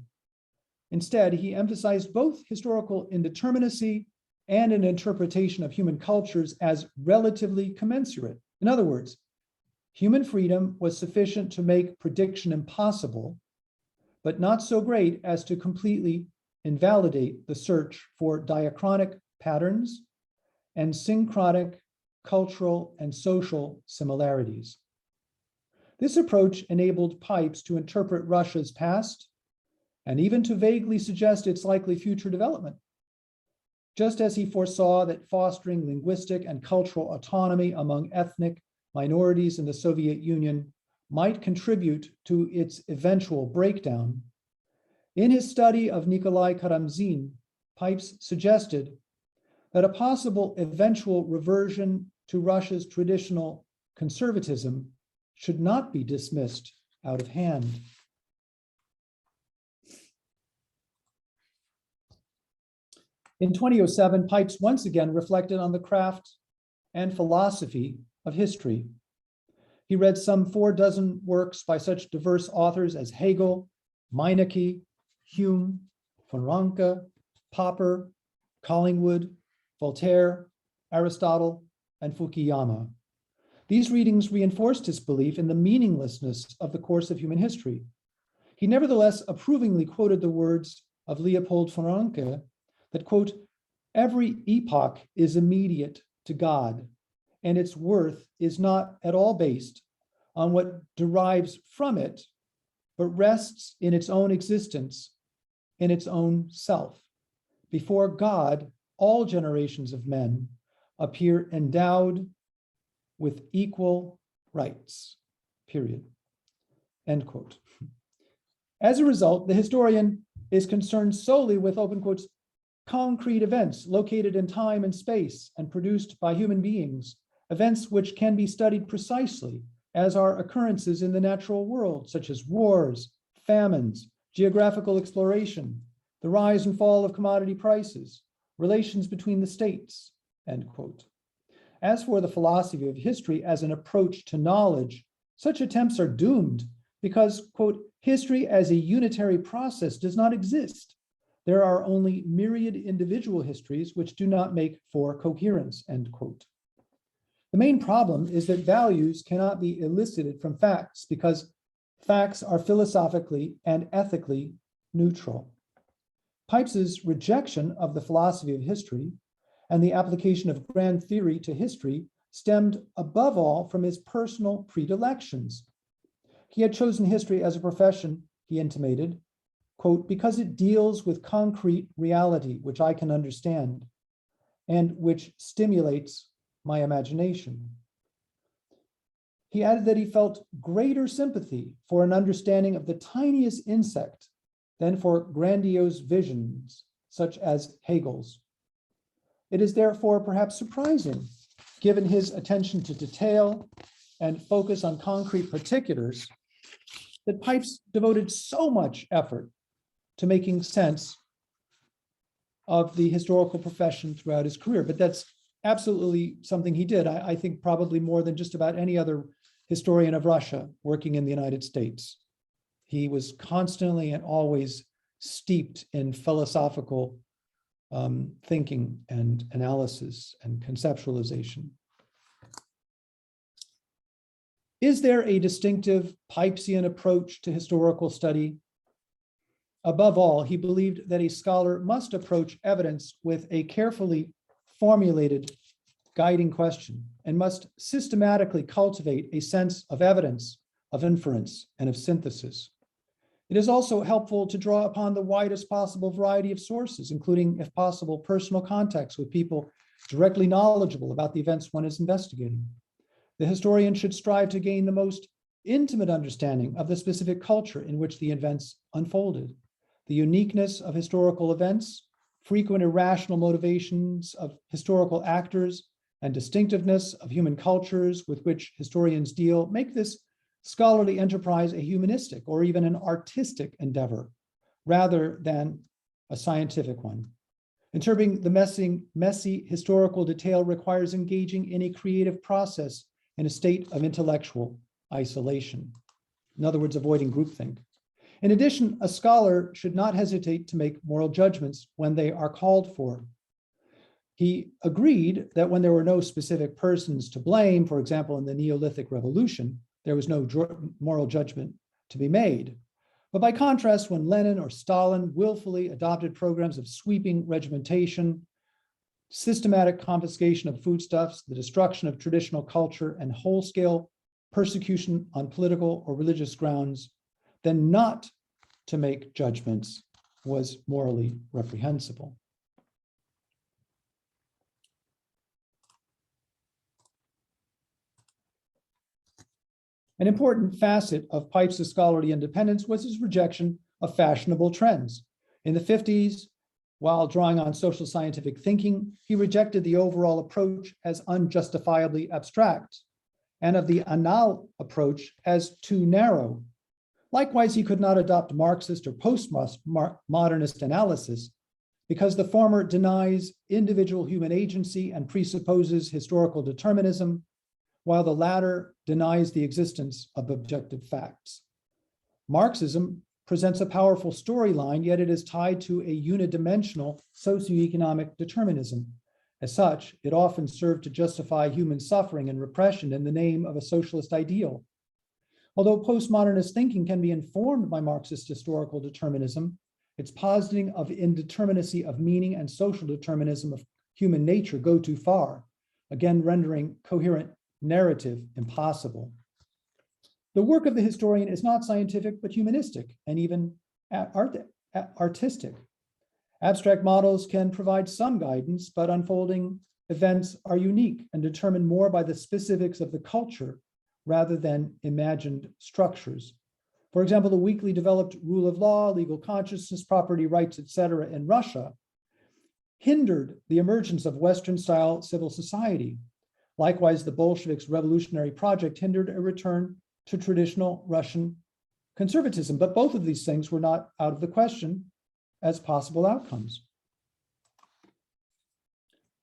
Instead, he emphasized both historical indeterminacy and an interpretation of human cultures as relatively commensurate. In other words, human freedom was sufficient to make prediction impossible, but not so great as to completely invalidate the search for diachronic patterns and syncretic cultural and social similarities. This approach enabled Pipes to interpret Russia's past and even to vaguely suggest its likely future development, just as he foresaw that fostering linguistic and cultural autonomy among ethnic minorities in the Soviet Union might contribute to its eventual breakdown. In his study of Nikolai Karamzin, Pipes suggested that a possible eventual reversion to Russia's traditional conservatism should not be dismissed out of hand. In 2007, Pipes once again reflected on the craft and philosophy of history. He read some 46 works by such diverse authors as Hegel, Meineke, Hume, von Ranke, Popper, Collingwood, Voltaire, Aristotle, and Fukuyama. These readings reinforced his belief in the meaninglessness of the course of human history. He nevertheless approvingly quoted the words of Leopold von Ranke that, quote, every epoch is immediate to God, and its worth is not at all based on what derives from it, but rests in its own existence, in its own self. Before God, all generations of men appear endowed with equal rights, period, end quote. As a result, the historian is concerned solely with, open quotes, concrete events located in time and space and produced by human beings, events which can be studied precisely as are occurrences in the natural world, such as wars, famines, geographical exploration, the rise and fall of commodity prices, relations between the states, end quote. As for the philosophy of history as an approach to knowledge, such attempts are doomed because, quote, history as a unitary process does not exist. There are only myriad individual histories which do not make for coherence, end quote. The main problem is that values cannot be elicited from facts because facts are philosophically and ethically neutral. Pipes's rejection of the philosophy of history and the application of grand theory to history stemmed above all from his personal predilections. He had chosen history as a profession, he intimated, quote, because it deals with concrete reality, which I can understand, and which stimulates my imagination. He added that he felt greater sympathy for an understanding of the tiniest insect than for grandiose visions, such as Hegel's. It is therefore perhaps surprising, given his attention to detail and focus on concrete particulars, that Pipes devoted so much effort to making sense of the historical profession throughout his career. But that's absolutely something he did. I think probably more than just about any other historian of Russia working in the United States. He was constantly and always steeped in philosophical thinking and analysis and conceptualization. Is there a distinctive Pipesian approach to historical study? Above all, he believed that a scholar must approach evidence with a carefully formulated guiding question and must systematically cultivate a sense of evidence, of inference, and of synthesis. It is also helpful to draw upon the widest possible variety of sources, including, if possible, personal contacts with people directly knowledgeable about the events one is investigating. The historian should strive to gain the most intimate understanding of the specific culture in which the events unfolded. The uniqueness of historical events, frequent irrational motivations of historical actors, and distinctiveness of human cultures with which historians deal make this scholarly enterprise a humanistic or even an artistic endeavor, rather than a scientific one. Interpreting the messy historical detail requires engaging in a creative process in a state of intellectual isolation. In other words, avoiding groupthink. In addition, a scholar should not hesitate to make moral judgments when they are called for. He agreed that when there were no specific persons to blame, for example, in the Neolithic Revolution, there was no moral judgment to be made. But by contrast, when Lenin or Stalin willfully adopted programs of sweeping regimentation, systematic confiscation of foodstuffs, the destruction of traditional culture, and whole-scale persecution on political or religious grounds, then not to make judgments was morally reprehensible. An important facet of Pipes' scholarly independence was his rejection of fashionable trends. In the 50s, while drawing on social scientific thinking, he rejected the overall approach as unjustifiably abstract, and of the anal approach as too narrow. Likewise, he could not adopt Marxist or postmodernist analysis because the former denies individual human agency and presupposes historical determinism, while the latter denies the existence of objective facts. Marxism presents a powerful storyline, yet it is tied to a unidimensional socioeconomic determinism. As such, it often served to justify human suffering and repression in the name of a socialist ideal. Although postmodernist thinking can be informed by Marxist historical determinism, its positing of indeterminacy of meaning and social determinism of human nature go too far, again rendering coherent narrative impossible. The work of the historian is not scientific, but humanistic and even artistic. Abstract models can provide some guidance, but unfolding events are unique and determined more by the specifics of the culture rather than imagined structures. For example, the weakly developed rule of law, legal consciousness, property rights, etc. in Russia hindered the emergence of Western-style civil society. Likewise, the Bolsheviks' revolutionary project hindered a return to traditional Russian conservatism, but both of these things were not out of the question as possible outcomes.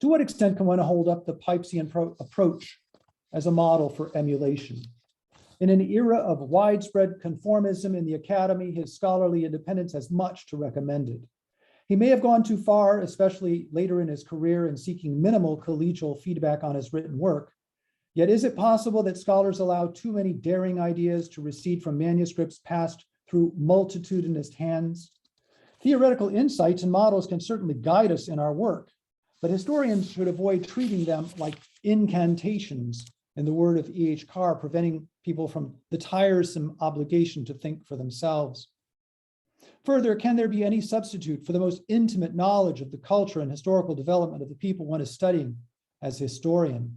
To what extent can one hold up the Pipesian approach as a model for emulation? In an era of widespread conformism in the academy, his scholarly independence has much to recommend it. He may have gone too far, especially later in his career, in seeking minimal collegial feedback on his written work. Yet is it possible that scholars allow too many daring ideas to recede from manuscripts passed through multitudinous hands? Theoretical insights and models can certainly guide us in our work, but historians should avoid treating them like incantations, in the word of E.H. Carr, preventing people from the tiresome obligation to think for themselves. Further, can there be any substitute for the most intimate knowledge of the culture and historical development of the people one is studying as historian?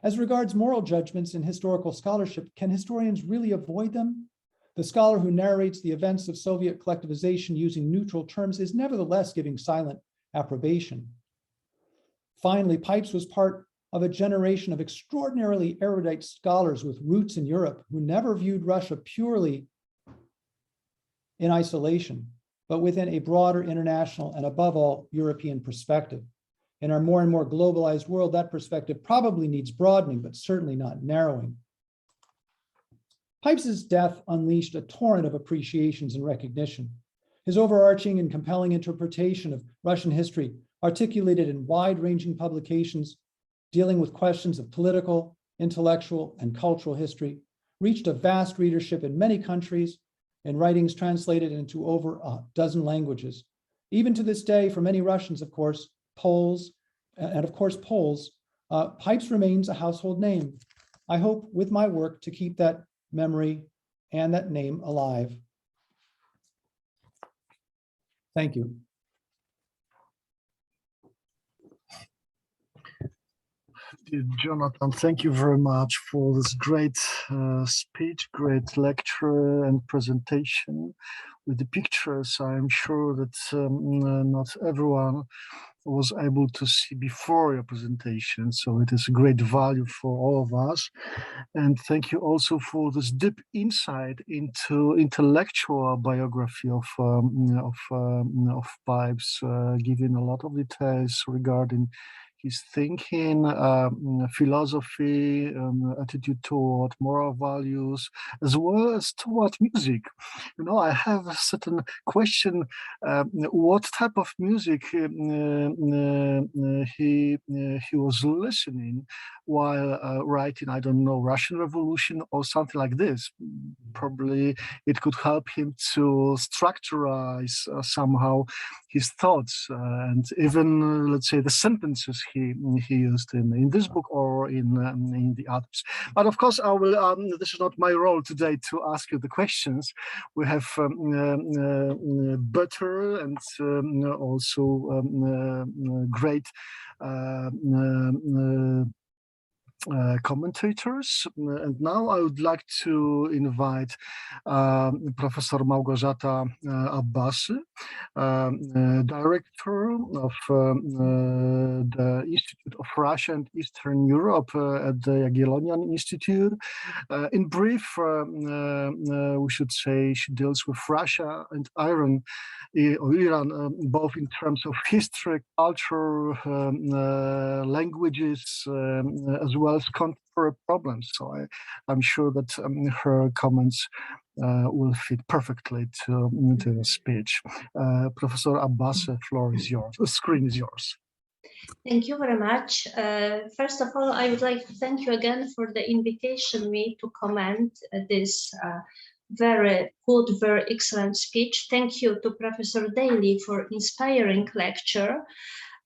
As regards moral judgments in historical scholarship, can historians really avoid them? The scholar who narrates the events of Soviet collectivization using neutral terms is nevertheless giving silent approbation. Finally, Pipes was part of a generation of extraordinarily erudite scholars with roots in Europe who never viewed Russia purely in isolation, but within a broader international and above all European perspective. In our more and more globalized world, that perspective probably needs broadening, but certainly not narrowing. Pipes's death unleashed a torrent of appreciations and recognition. His overarching and compelling interpretation of Russian history, articulated in wide-ranging publications dealing with questions of political, intellectual, and cultural history, reached a vast readership in many countries and writings translated into over a dozen languages. Even to this day, for many Russians, of course, Poles, Pipes remains a household name. I hope with my work to keep that memory and that name alive. Thank you. Dear Jonathan, thank you very much for this great speech, great lecture and presentation with the pictures. I'm sure that not everyone was able to see before your presentation, so it is a great value for all of us. And thank you also for this deep insight into intellectual biography of Pipes, giving a lot of details regarding his thinking, philosophy, attitude toward moral values, as well as toward music. You know, I have a certain question: what type of music he was listening while writing? I don't know, Russian Revolution or something like this. Probably it could help him to structurize somehow his thoughts and even, let's say, the sentences he used in this book or in the others. But of course, I will. This is not my role today to ask you the questions. We have better and also great commentators. And now I would like to invite Professor Małgorzata Abbasy, Director of the Institute of Russia and Eastern Europe at the Jagiellonian Institute. In brief, we should say she deals with Russia and Iran, both in terms of history, culture, languages, as well as contemporary problems. So I'm sure that her comments will fit perfectly to the speech. Professor Abbasy, floor is yours. The screen is yours. Thank you very much. First of all, I would like to thank you again for the invitation me to comment this very good, very excellent speech. Thank you to Professor Daly for inspiring lecture.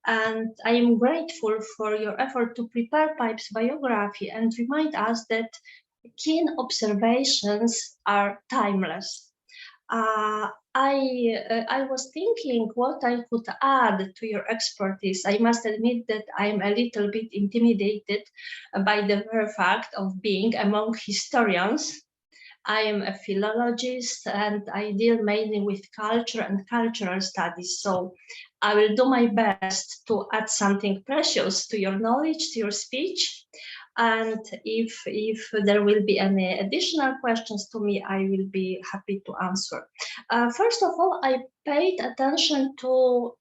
And I am grateful for your effort to prepare Pipes' biography and remind us that keen observations are timeless. I was thinking what I could add to your expertise. I must admit that I'm a little bit intimidated by the very fact of being among historians. I am a philologist and I deal mainly with culture and cultural studies. So I will do my best to add something precious to your knowledge, to your speech. And if there will be any additional questions to me, I will be happy to answer. First of all, I paid attention to,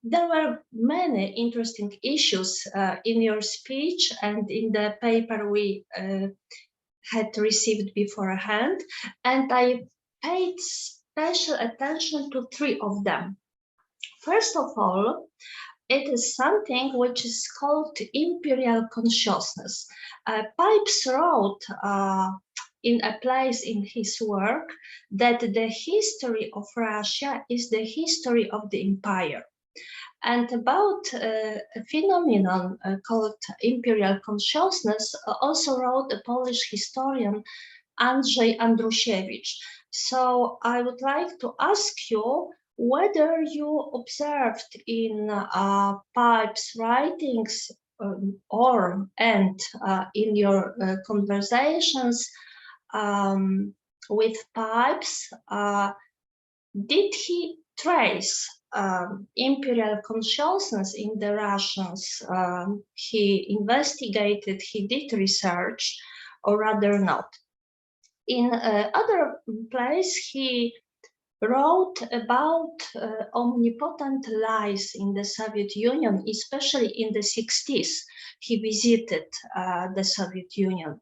there were many interesting issues in your speech and in the paper we had received beforehand, and I paid special attention to three of them. First of all, it is something which is called Imperial Consciousness. Pipes wrote in a place in his work that the history of Russia is the history of the empire. And about a phenomenon called Imperial Consciousness also wrote a Polish historian Andrzej Andrusiewicz. So I would like to ask you whether you observed in Pipes' writings in your conversations with Pipes, did he trace imperial consciousness in the Russians? He investigated, he did research, or rather not. In other place, he wrote about omnipotent lies in the Soviet Union, especially in the 60s. He visited the Soviet Union.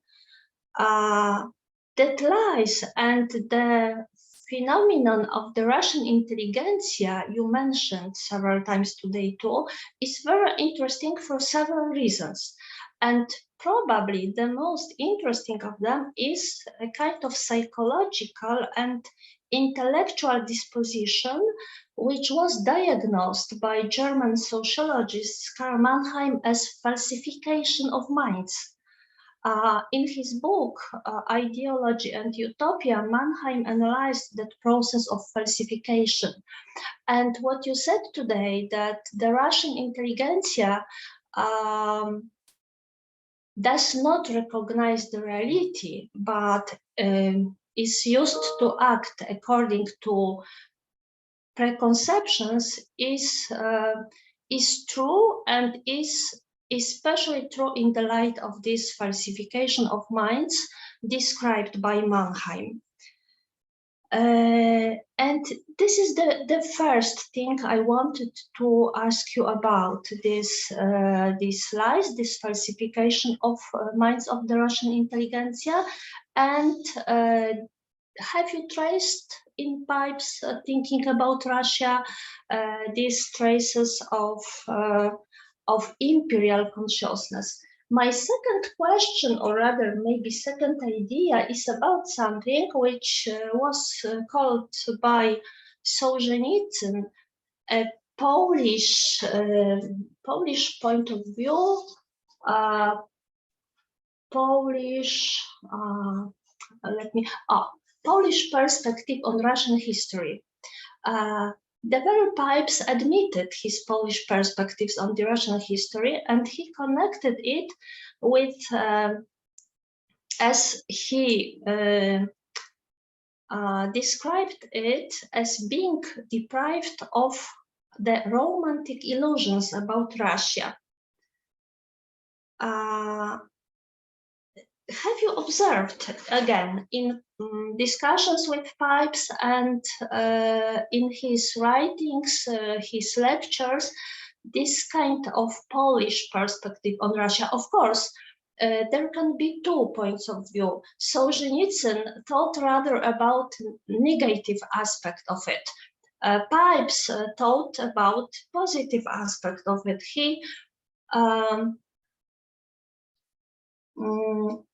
That lies and the phenomenon of the Russian intelligentsia you mentioned several times today too is very interesting for several reasons. And probably the most interesting of them is a kind of psychological and intellectual disposition, which was diagnosed by German sociologist Karl Mannheim as falsification of minds. In his book, Ideology and Utopia, Mannheim analyzed that process of falsification. And what you said today, that the Russian intelligentsia does not recognize the reality, but is used to act according to preconceptions, is true, and is especially true in the light of this falsification of minds described by Mannheim. And this is the first thing I wanted to ask you about, these lies, this falsification of minds of the Russian intelligentsia. And have you traced in Pipes thinking about Russia these traces of imperial consciousness? My second question, or rather maybe second idea, is about something which was called by Solzhenitsyn a Polish point of view, Polish perspective on Russian history. The very Pipes admitted his Polish perspectives on the Russian history, and he connected it with, as he described it, as being deprived of the romantic illusions about Russia. Have you observed, again, in discussions with Pipes and in his writings, his lectures, this kind of Polish perspective on Russia? Of course, there can be 2 points of view. Solzhenitsyn thought rather about negative aspect of it. Pipes thought about positive aspect of it. He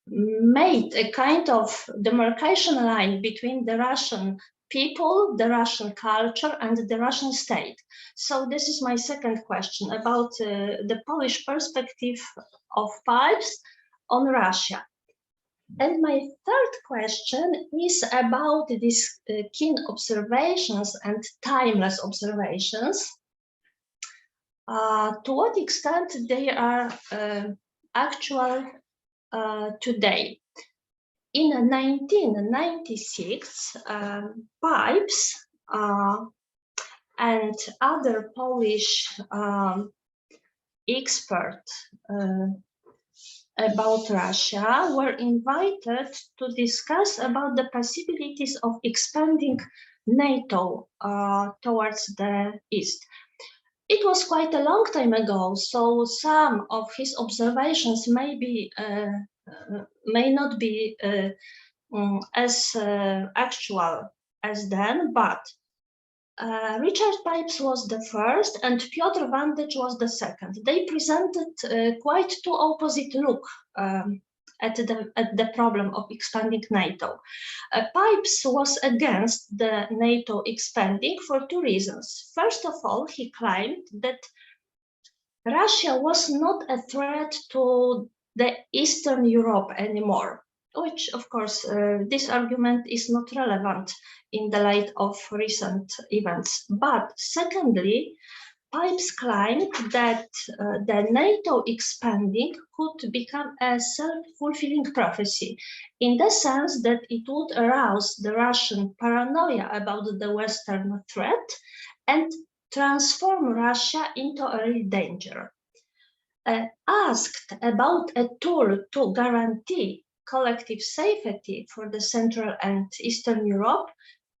made a kind of demarcation line between the Russian people, the Russian culture, and the Russian state. So this is my second question about the Polish perspective of Pipes on Russia. And my third question is about these keen observations and timeless observations. To what extent they are actual today. In 1996, Pipes and other Polish experts about Russia were invited to discuss about the possibilities of expanding NATO towards the east. It was quite a long time ago, so some of his observations may not be as actual as then, but Richard Pipes was the first and Piotr Vandych was the second. They presented quite 2 opposite look at the problem of expanding NATO. Pipes was against the NATO expanding for 2 reasons. First of all, he claimed that Russia was not a threat to the Eastern Europe anymore. which of course this argument is not relevant in the light of recent events. But secondly, Pipes claimed that the NATO expanding could become a self-fulfilling prophecy, in the sense that it would arouse the Russian paranoia about the Western threat and transform Russia into a real danger. Asked about a tool to guarantee collective safety for the Central and Eastern Europe,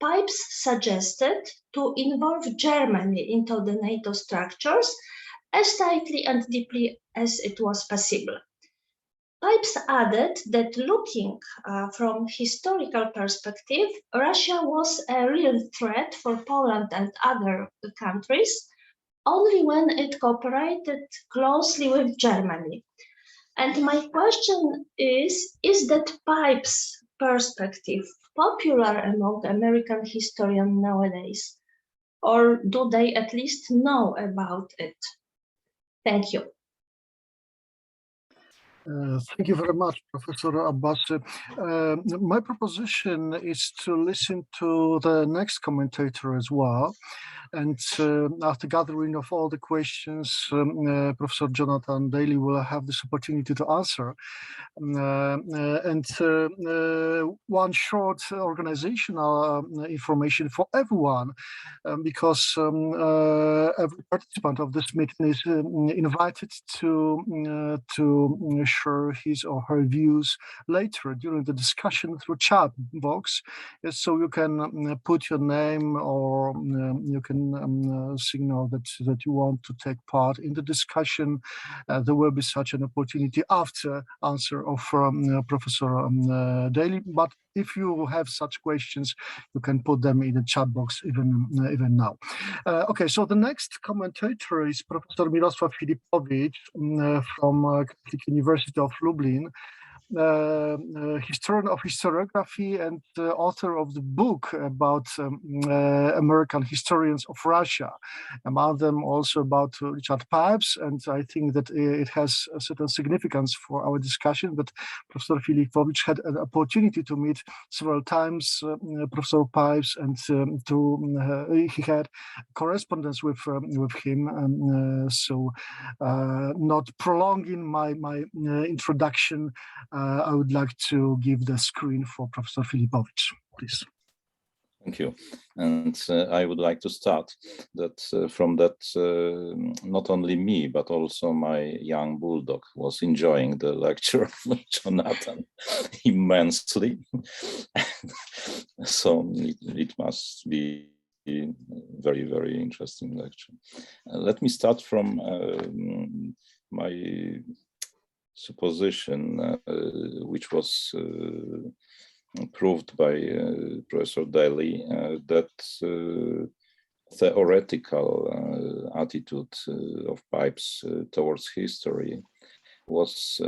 Pipes suggested to involve Germany into the NATO structures as tightly and deeply as it was possible. Pipes added that looking from historical perspective, Russia was a real threat for Poland and other countries only when it cooperated closely with Germany. And my question is that Pipes' perspective popular among American historians nowadays? Or do they at least know about it? Thank you. Thank you very much, Professor Abbas. My proposition is to listen to the next commentator as well. And after gathering of all the questions, Professor Jonathan Daly will have this opportunity to answer. One short organizational information for everyone, because every participant of this meeting is invited to share his or her views later during the discussion through chat box. So you can put your name, or you can signal that you want to take part in the discussion. There will be such an opportunity after answer of Professor Daly. But if you have such questions, you can put them in the chat box even now. Okay, so the next commentator is Professor Miroslav Filipovich from Catholic University of Lublin, historian of historiography and author of the book about American historians of Russia, among them also about Richard Pipes. And I think that it has a certain significance for our discussion, but Professor Filipovich had an opportunity to meet several times Professor Pipes, and he had correspondence with him. So not prolonging my introduction, I would like to give the screen for Professor Filipovich, please. Thank you. And I would like to start that from that not only me, but also my young bulldog was enjoying the lecture of Jonathan immensely. So it must be a very, very interesting lecture. Let me start from my supposition, which was proved by Professor Daly, that theoretical attitude of Pipes towards history was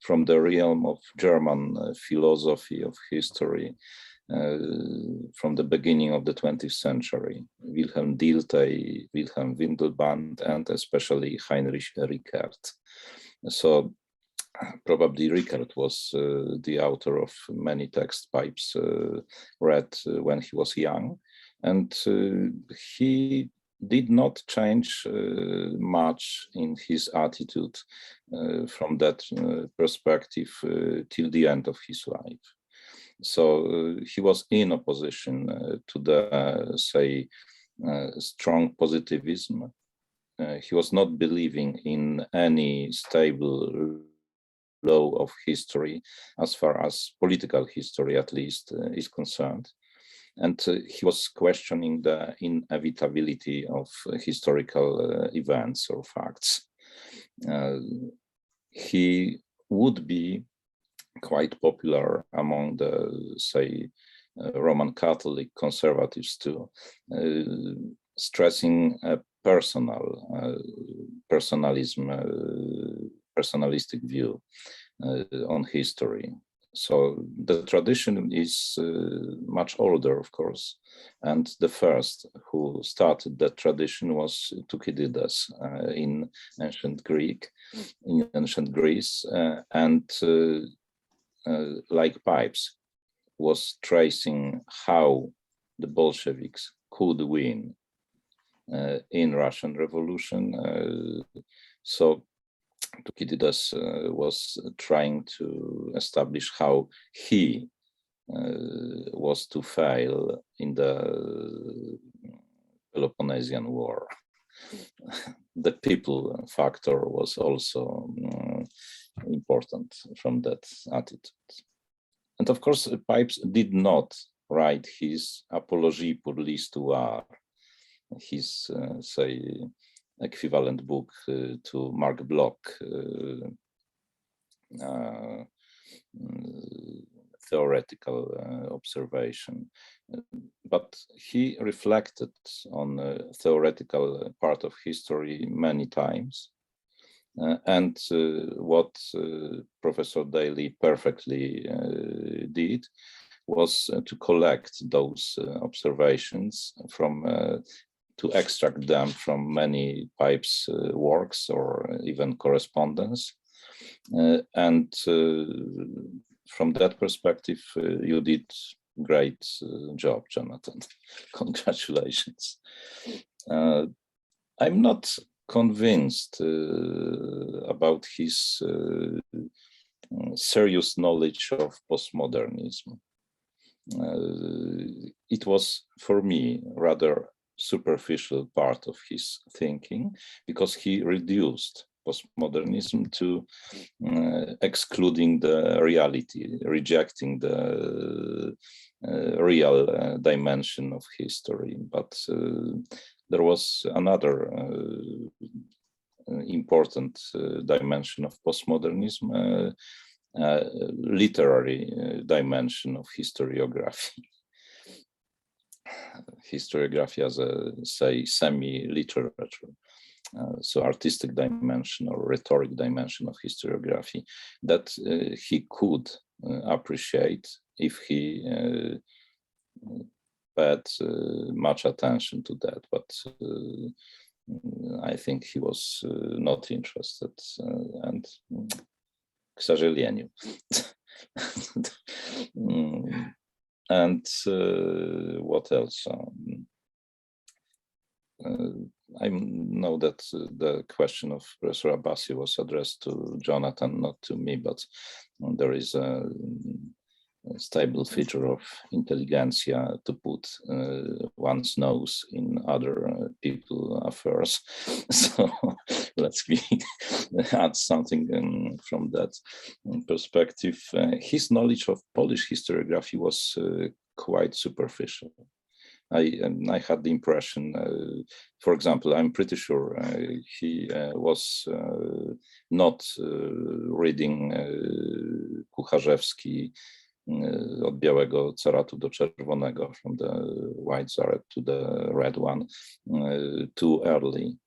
from the realm of German philosophy of history from the beginning of the 20th century. Wilhelm Dilthey, Wilhelm Windelband, and especially Heinrich Rickert. So probably Rickert was the author of many text Pipes read when he was young, and he did not change much in his attitude from that perspective till the end of his life. So he was in opposition to the, say, strong positivism. He was not believing in any stable law of history, as far as political history at least is concerned. And he was questioning the inevitability of historical events or facts. He would be quite popular among the, say, Roman Catholic conservatives too, stressing a personalistic view on history. So the tradition is much older, of course, and the first who started that tradition was Thucydides in ancient Greece, and like Pipes, was tracing how the Bolsheviks could win in Russian Revolution. So Thukydides was trying to establish how he was to fail in the Peloponnesian War. The people factor was also important from that attitude. And of course, Pipes did not write his Apologie pour l'Histoire, his, say, equivalent book to Mark Bloch theoretical observation, but he reflected on the theoretical part of history many times. And what Professor Daly perfectly did was to collect those observations from, to extract them from many Pipes works or even correspondence. And from that perspective, you did great job, Jonathan. Congratulations. I'm not convinced about his serious knowledge of postmodernism. It was, for me, rather superficial part of his thinking, because he reduced postmodernism to excluding the reality, rejecting the real dimension of history. But there was another important dimension of postmodernism, literary dimension of historiography. Historiography as a, say, semi-literature. So artistic dimension or rhetoric dimension of historiography that he could appreciate if he paid much attention to that, but I think he was not interested, and к сожалению. And what else? I know that the question of Professor Abbasi was addressed to Jonathan, not to me, but there is a stable feature of intelligentsia to put one's nose in other people's affairs. So let me add something from that perspective. His knowledge of Polish historiography was quite superficial. I had the impression, for example, I'm pretty sure he was not reading Kucharzewski od białego ceratu do czerwonego, from the white zaret to the red one, too early.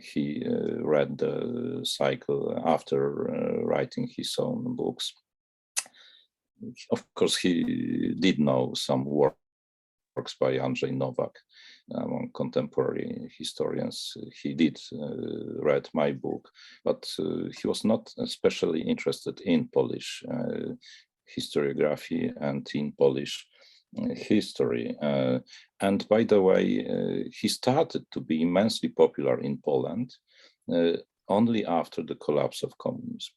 He read the cycle after writing his own books. Of course, he did know some works by Andrzej Nowak among contemporary historians. He did read my book, but he was not especially interested in Polish historiography and in Polish history. And by the way, he started to be immensely popular in Poland only after the collapse of communism.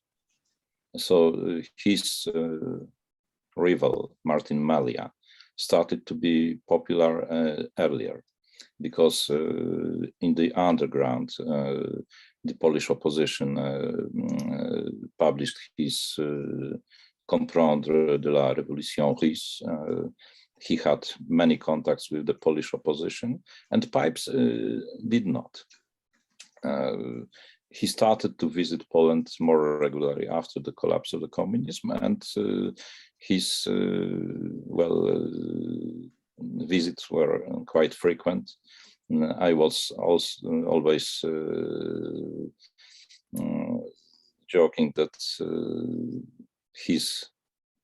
So his rival, Martin Malia, started to be popular earlier, because in the underground, the Polish opposition published his Comprendre de la Révolution russe. He had many contacts with the Polish opposition, and Pipes did not. He started to visit Poland more regularly after the collapse of the communism, and his visits were quite frequent. I was also always joking that his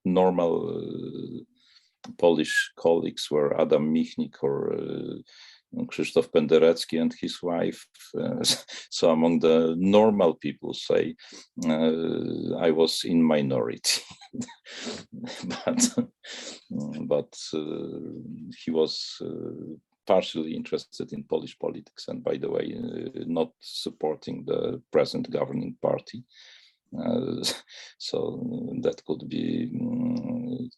normal Polish colleagues were Adam Michnik or Krzysztof Penderecki and his wife. So among the normal people, say, I was in minority, but he was partially interested in Polish politics, and by the way, not supporting the present governing party. So that could be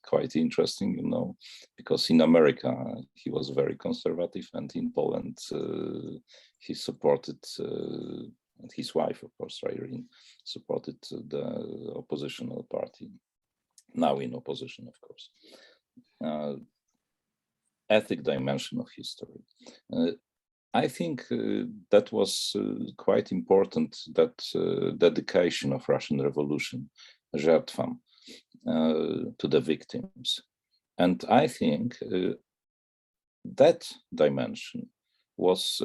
quite interesting, you know, because in America he was very conservative, and in Poland he supported, and his wife, of course, Irene, supported the oppositional party, now in opposition, of course. Ethic dimension of history. I think that was quite important, that dedication of Russian Revolution, жертвам, to the victims. And I think that dimension was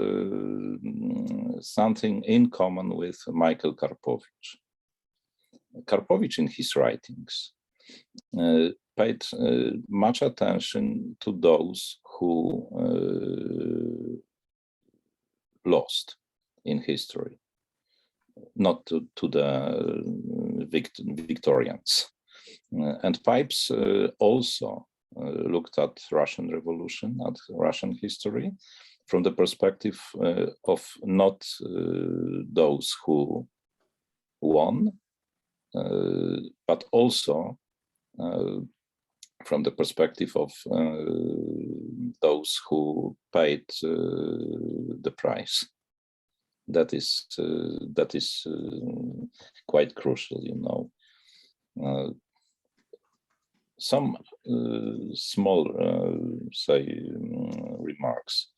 something in common with Michael Karpowicz. Karpowicz, in his writings, paid much attention to those who lost in history, not to the Victorians. And Pipes also looked at Russian Revolution, at Russian history, from the perspective of not those who won, but also from the perspective of those who paid the price. That is quite crucial, you know. Some small, say, remarks.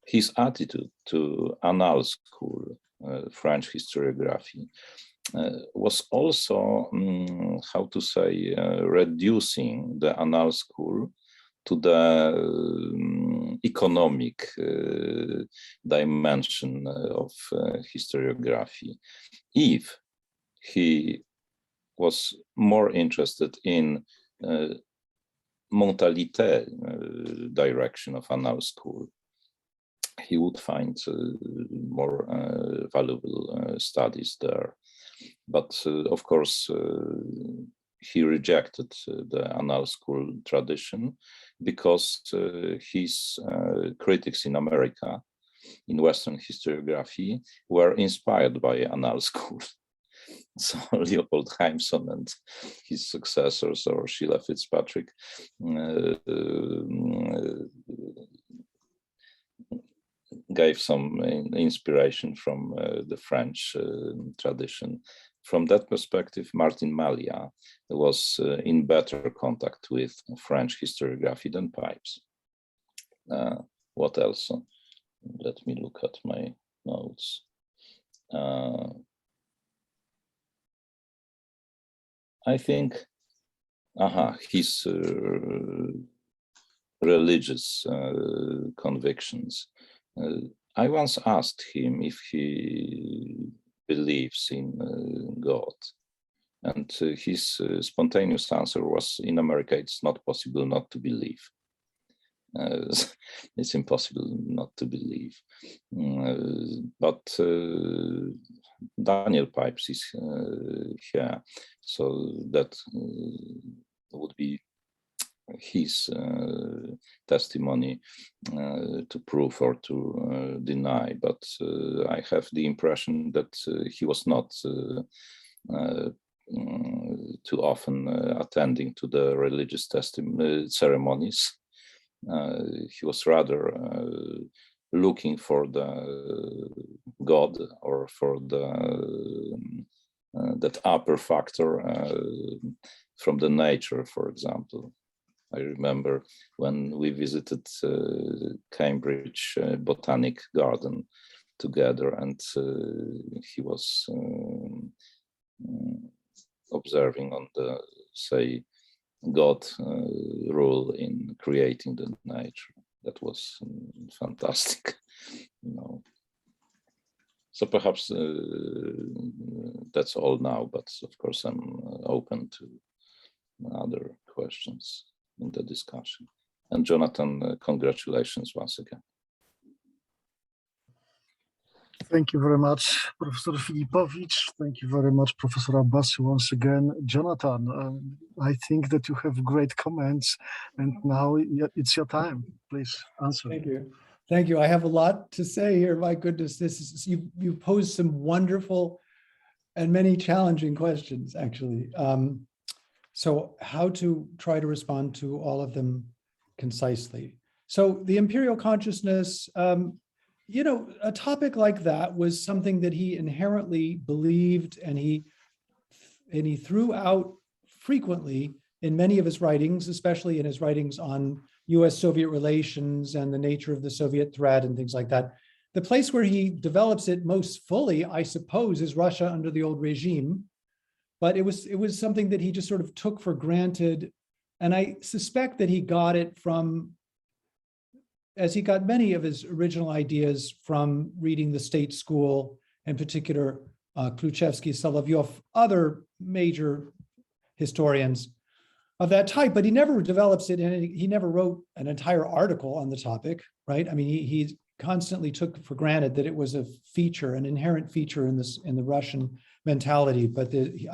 His attitude to Annales School, French historiography, was also, how to say, reducing the Annales School to the economic dimension of historiography. If he was more interested in mentalité direction of Annales School, he would find more valuable studies there. But of course, he rejected the Annales School tradition because his critics in America, in Western historiography, were inspired by Annales School. So Leopold Heimson and his successors, or Sheila Fitzpatrick, gave some inspiration from the French tradition. From that perspective, Martin Malia was in better contact with French historiography than Pipes. What else? Let me look at my notes. I think, his religious convictions. I once asked him if he believes in God, and his spontaneous answer was, in America, it's not possible not to believe. It's impossible not to believe. But Daniel Pipes is here, so that would be his testimony to prove or to deny, but I have the impression that he was not too often attending to the religious ceremonies. He was rather looking for the God, or for the that upper factor from the nature, for example. I remember when we visited Cambridge Botanic Garden together, and he was observing on the, say, God rule in creating the nature. That was fantastic, you know. So perhaps that's all now, but of course I'm open to other questions in the discussion. And Jonathan, congratulations once again. Thank you very much, Professor Filipowicz. Thank you very much, Professor Abbasi, once again. Jonathan, I think that you have great comments, and now it's your time. Please answer. Thank you. Thank you. I have a lot to say here. My goodness, this is you posed some wonderful and many challenging questions, actually. So how to try to respond to all of them concisely. So the Imperial Consciousness, you know, a topic like that was something that he inherently believed, and he threw out frequently in many of his writings, especially in his writings on US-Soviet relations and the nature of the Soviet threat and things like that. The place where he develops it most fully, I suppose, is Russia under the old regime. But it was something that he just sort of took for granted. And I suspect that he got it from, as he got many of his original ideas from reading the state school, in particular, Kluchevsky, Solovyov, other major historians of that type, but he never develops it, and he never wrote an entire article on the topic, right? I mean, he constantly took for granted that it was a feature, an inherent feature in the Russian mentality, but he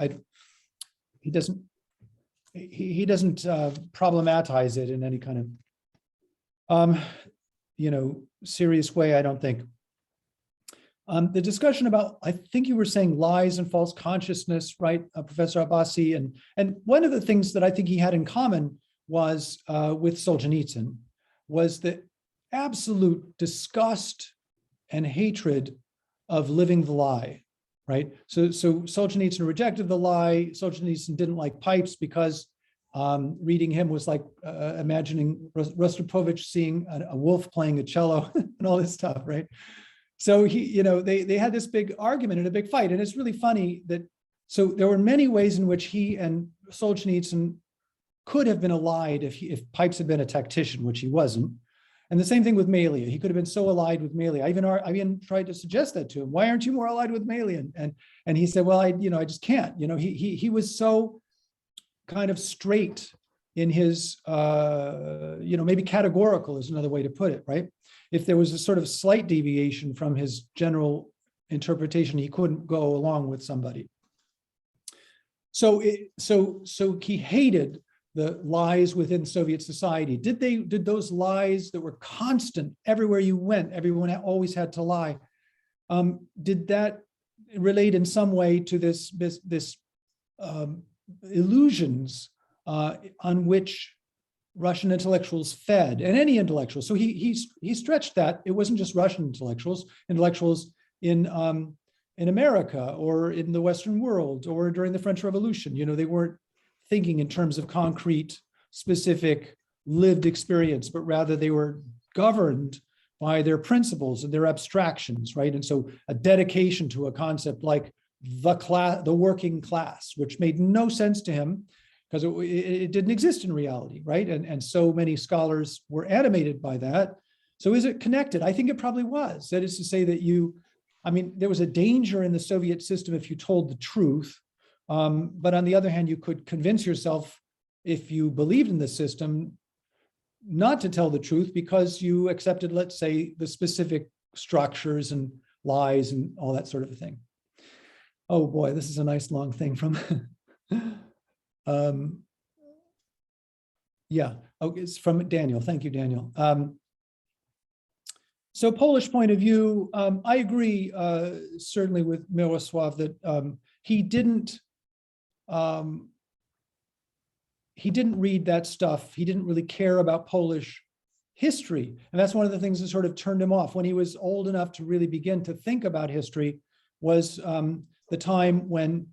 doesn't problematize it in any kind of you know, serious way, I don't think. The discussion about, I think you were saying lies and false consciousness, right, Professor Abbasi, and one of the things that I think he had in common was with Solzhenitsyn was the absolute disgust and hatred of living the lie, right? So Solzhenitsyn rejected the lie. Solzhenitsyn didn't like Pipes because reading him was like imagining Rostropovich seeing a wolf playing a cello and all this stuff, right? So they had this big argument and a big fight. And it's really funny that, so there were many ways in which he and Solzhenitsyn could have been allied if Pipes had been a tactician, which he wasn't. And the same thing with Melia. He could have been so allied with Melia. I even tried to suggest that to him. Why aren't you more allied with Melia? And he said, well, I just can't. He was so kind of straight in his, maybe categorical is another way to put it, right? If there was a sort of slight deviation from his general interpretation, he couldn't go along with somebody. So he hated the lies within Soviet society. Did those lies that were constant everywhere you went, everyone always had to lie, did that relate in some way to this illusions on which Russian intellectuals fed, and any intellectuals? So he stretched that. It wasn't just Russian intellectuals in America or in the Western world or during the French Revolution. They weren't thinking in terms of concrete, specific, lived experience, but rather they were governed by their principles and their abstractions, right? And so a dedication to a concept like the working class, which made no sense to him because it didn't exist in reality, right? And so many scholars were animated by that. So is it connected? I think it probably was. That is to say that there was a danger in the Soviet system if you told the truth. But on the other hand, you could convince yourself, if you believed in the system, not to tell the truth because you accepted, let's say, the specific structures and lies and all that sort of a thing. Oh boy, this is a nice long thing from, it's from Daniel. Thank you, Daniel. So Polish point of view, I agree certainly with Miroslav that he didn't read that stuff. He didn't really care about Polish history. And that's one of the things that sort of turned him off. When he was old enough to really begin to think about history was the time when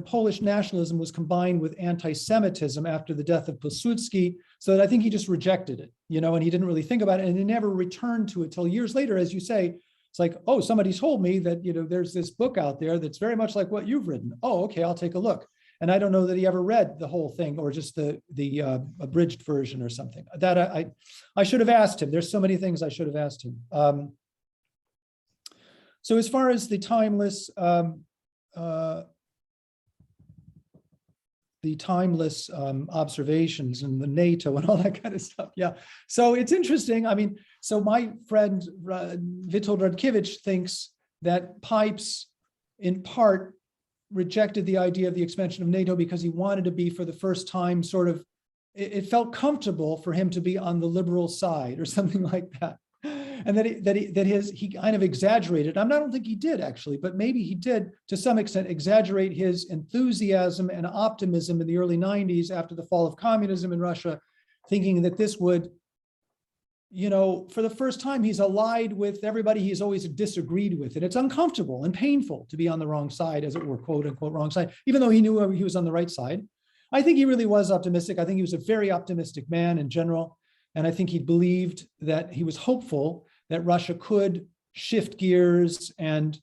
Polish nationalism was combined with anti-Semitism after the death of Pilsudski. So that I think he just rejected it, and he didn't really think about it, and he never returned to it till years later. As you say, it's like, oh, somebody told me that, there's this book out there that's very much like what you've written. Oh, okay, I'll take a look. And I don't know that he ever read the whole thing or just the abridged version or something. That I should have asked him. There's so many things I should have asked him. So as far as the timeless timeless observations and the NATO and all that kind of stuff. Yeah. So it's interesting. I mean, so my friend Witold Radkiewicz thinks that Pipes in part rejected the idea of the expansion of NATO because he wanted to be, for the first time, sort of, it felt comfortable for him to be on the liberal side or something like that. And he kind of exaggerated. I don't think he did actually, but maybe he did to some extent exaggerate his enthusiasm and optimism in the early 90s after the fall of communism in Russia, thinking that this would, you know, for the first time, he's allied with everybody he's always disagreed with. And it's uncomfortable and painful to be on the wrong side, as it were, quote unquote, wrong side, even though he knew he was on the right side. I think he really was optimistic. I think he was a very optimistic man in general. And I think he believed that he was hopeful that Russia could shift gears and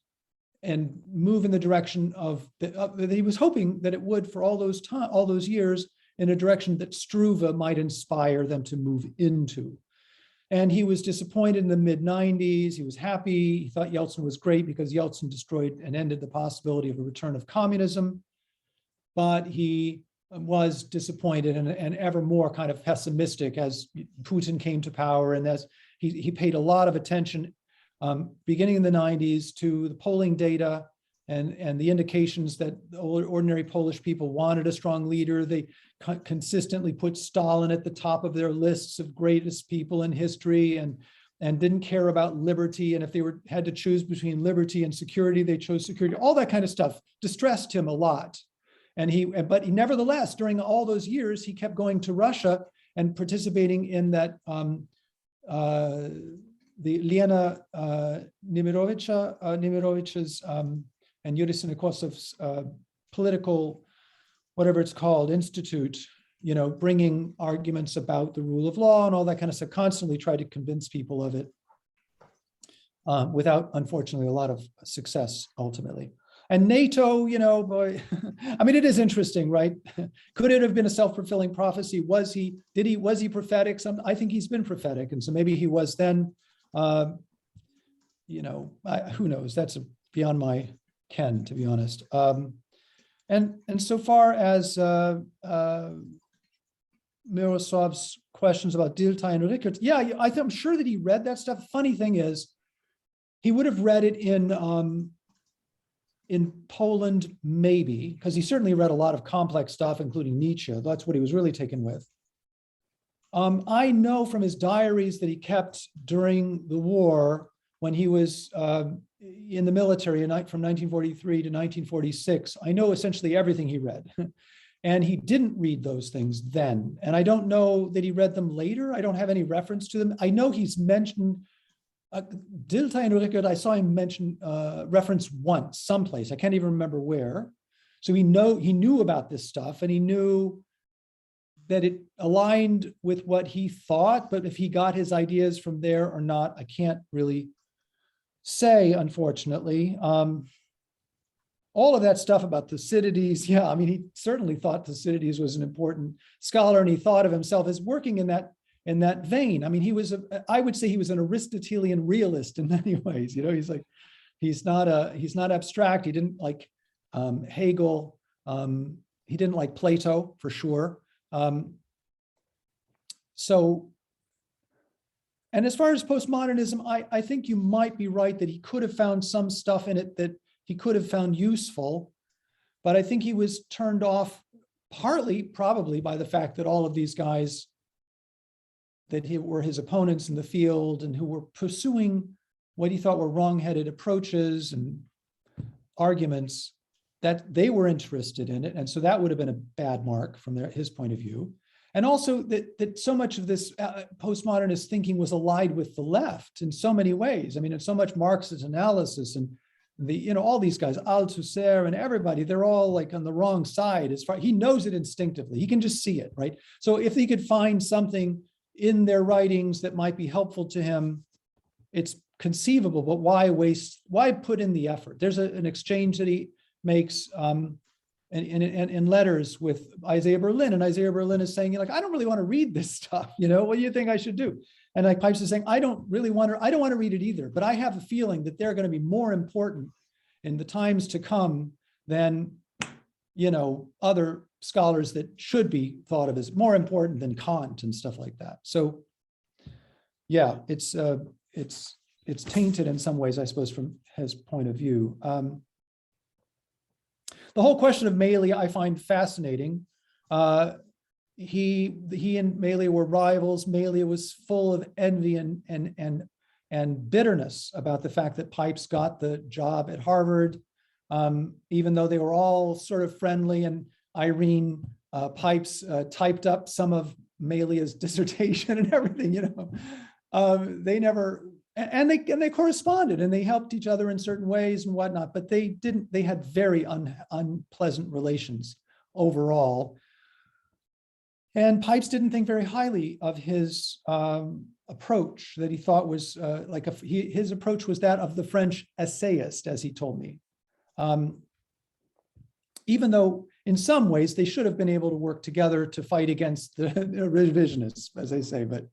move in the direction of, that he was hoping that it would for all those years in a direction that Struve might inspire them to move into. And he was disappointed in the mid-90s. He was happy. He thought Yeltsin was great because Yeltsin destroyed and ended the possibility of a return of communism. But he was disappointed and ever more kind of pessimistic as Putin came to power, and as he paid a lot of attention beginning in the 90s to the polling data and the indications that ordinary Polish people wanted a strong leader. They consistently put Stalin at the top of their lists of greatest people in history and didn't care about liberty. And if they had to choose between liberty and security, they chose security. All that kind of stuff distressed him a lot. But nevertheless, during all those years, he kept going to Russia and participating in that the Lena Nemirovich's and Yuri Sinakosov's political, whatever it's called, institute, you know, bringing arguments about the rule of law and all that kind of stuff, constantly tried to convince people of it without, unfortunately, a lot of success ultimately. And NATO, you know, boy, I mean, it is interesting, right? Could it have been a self-fulfilling prophecy? Was he prophetic? I think he's been prophetic. And so maybe he was then, you know, who knows? That's beyond my ken, to be honest. And so far as Miroslav's questions about Dilthey and Richard, yeah, I'm sure that he read that stuff. Funny thing is, he would have read it in Poland, maybe, because he certainly read a lot of complex stuff, including Nietzsche. That's what he was really taken with. I know from his diaries that he kept during the war, when he was in the military from 1943 to 1946, I know essentially everything he read. And he didn't read those things then. And I don't know that he read them later. I don't have any reference to them. I know he's mentioned Dilthey and Richard, I saw him mention reference once, someplace. I can't even remember where. So he knew about this stuff, and he knew that it aligned with what he thought, but if he got his ideas from there or not, I can't really say, unfortunately. All of that stuff about Thucydides, yeah, I mean, he certainly thought Thucydides was an important scholar, and he thought of himself as working in that vein. I mean, I would say he was an Aristotelian realist in many ways. You know, he's not abstract. He didn't like Hegel. He didn't like Plato, for sure. And as far as postmodernism, I think you might be right that he could have found some stuff in it that he could have found useful, but I think he was turned off partly probably by the fact that all of these guys that were his opponents in the field and who were pursuing what he thought were wrong-headed approaches and arguments, that they were interested in it. And so that would have been a bad mark from his point of view. And also that so much of this postmodernist thinking was allied with the left in so many ways. I mean, in so much Marxist analysis and all these guys, Althusser and everybody, they're all like on the wrong side as far, he knows it instinctively. He can just see it, right? So if he could find something in their writings that might be helpful to him, it's conceivable, but why put in the effort? There's an exchange that he makes in letters with Isaiah Berlin, and Isaiah Berlin is saying, like, I don't really want to read this stuff, what do you think I should do? And like Pipes is saying, I don't want to read it either, but I have a feeling that they're going to be more important in the times to come than, other scholars that should be thought of as more important than Kant and stuff like that. So yeah, it's tainted in some ways, I suppose, from his point of view. The whole question of Melia I find fascinating. He and Melia were rivals. Melia was full of envy and bitterness about the fact that Pipes got the job at Harvard, even though they were all sort of friendly, and Irene Pipes typed up some of Melia's dissertation and everything, you know. They never, and they corresponded and they helped each other in certain ways and whatnot, but they had very unpleasant relations overall. And Pipes didn't think very highly of his approach, that he thought was his approach was that of the French essayist, as he told me. Even though in some ways they should have been able to work together to fight against the revisionists, as they say, but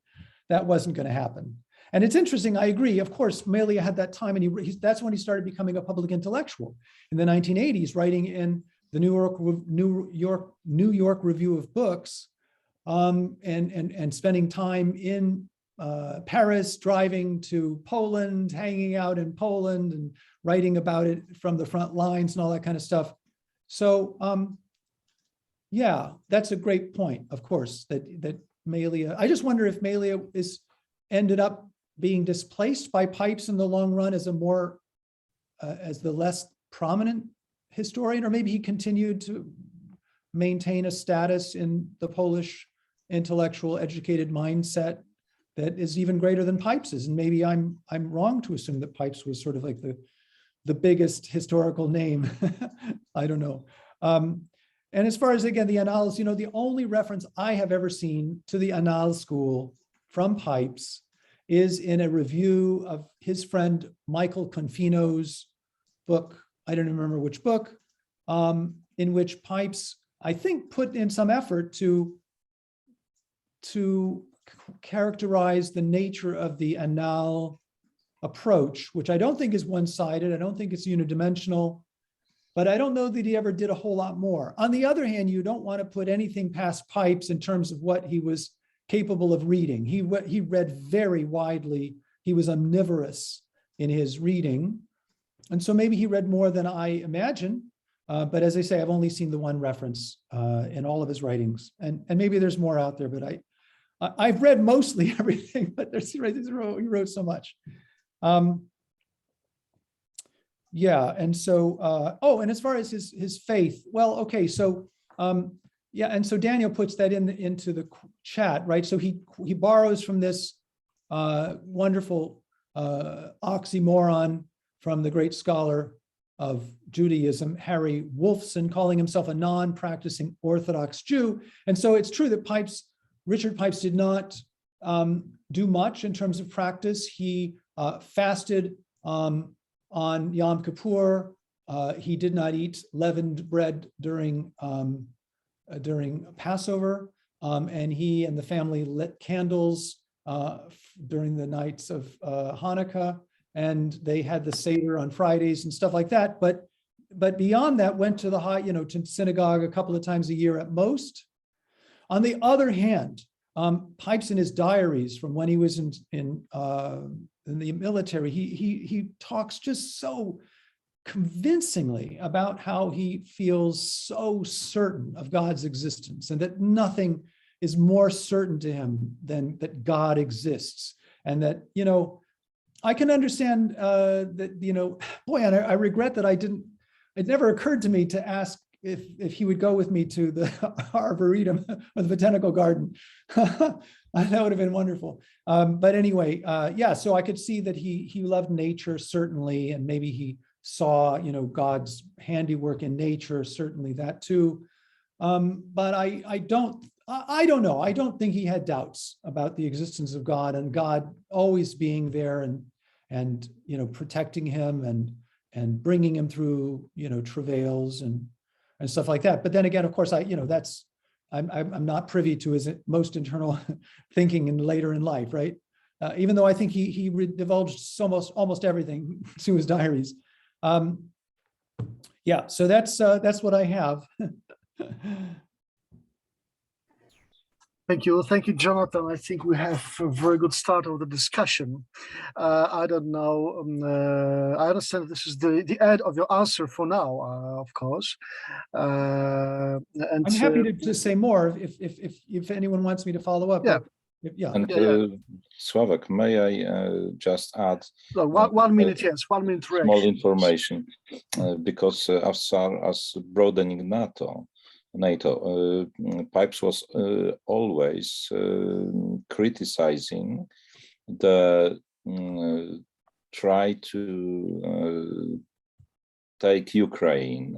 that wasn't going to happen. And it's interesting, I agree, of course, Melia had that time, and that's when he started becoming a public intellectual in the 1980s, writing in the New York Review of Books, and spending time in Paris, driving to Poland, hanging out in Poland, and writing about it from the front lines and all that kind of stuff. So yeah, that's a great point, of course, that Melia, I just wonder if Melia ended up being displaced by Pipes in the long run as as the less prominent historian, or maybe he continued to maintain a status in the Polish intellectual educated mindset that is even greater than Pipes's. And maybe I'm wrong to assume that Pipes was sort of like the biggest historical name. I don't know. And as far as, again, the Annals, you know, the only reference I have ever seen to the Annals school from Pipes is in a review of his friend Michael Confino's book, I don't remember which book, in which Pipes, I think, put in some effort to characterize the nature of the Annal approach, which I don't think is one-sided. I don't think it's unidimensional, but I don't know that he ever did a whole lot more. On the other hand, you don't want to put anything past Pipes in terms of what he was capable of reading. He read very widely. He was omnivorous in his reading. And so maybe he read more than I imagine. But as I say, I've only seen the one reference in all of his writings. And maybe there's more out there, but I've read mostly everything, but he wrote so much. Yeah, and so, and as far as his faith, well, okay, so, yeah, and so Daniel puts that into the chat, right? So he borrows from this wonderful oxymoron from the great scholar of Judaism, Harry Wolfson, calling himself a non-practicing Orthodox Jew. And so it's true that Richard Pipes did not do much in terms of practice. He fasted on Yom Kippur. He did not eat leavened bread during Passover, and he and the family lit candles during the nights of Hanukkah, and they had the Seder on Fridays and stuff like that. But beyond that, went to to synagogue a couple of times a year at most. On the other hand, Pipes in his diaries from when he was in the military, he talks just so convincingly about how he feels so certain of God's existence, and that nothing is more certain to him than that God exists. And that, I can understand that, boy, and I regret that it never occurred to me to ask if he would go with me to the Arboretum or the Botanical Garden. That would have been wonderful. But anyway, yeah, so I could see that he loved nature, certainly, and maybe he saw, God's handiwork in nature, certainly that too. But I don't know. I don't think he had doubts about the existence of God, and God always being there and protecting him and bringing him through, travails and stuff like that. But then again, of course, I'm not privy to his most internal thinking and later in life, right? Even though I think he divulged almost everything to his diaries. Yeah, so that's what I have. Thank you, Jonathan. I think we have a very good start of the discussion. I don't know. I understand this is the end of your answer for now, of course. And I'm happy to just say more if anyone wants me to follow up. Yeah. And Sławek, may I just add 1 minute, yes, 1 minute reaction. Small information, because as far as broadening NATO, Pipes was always criticizing the try to take Ukraine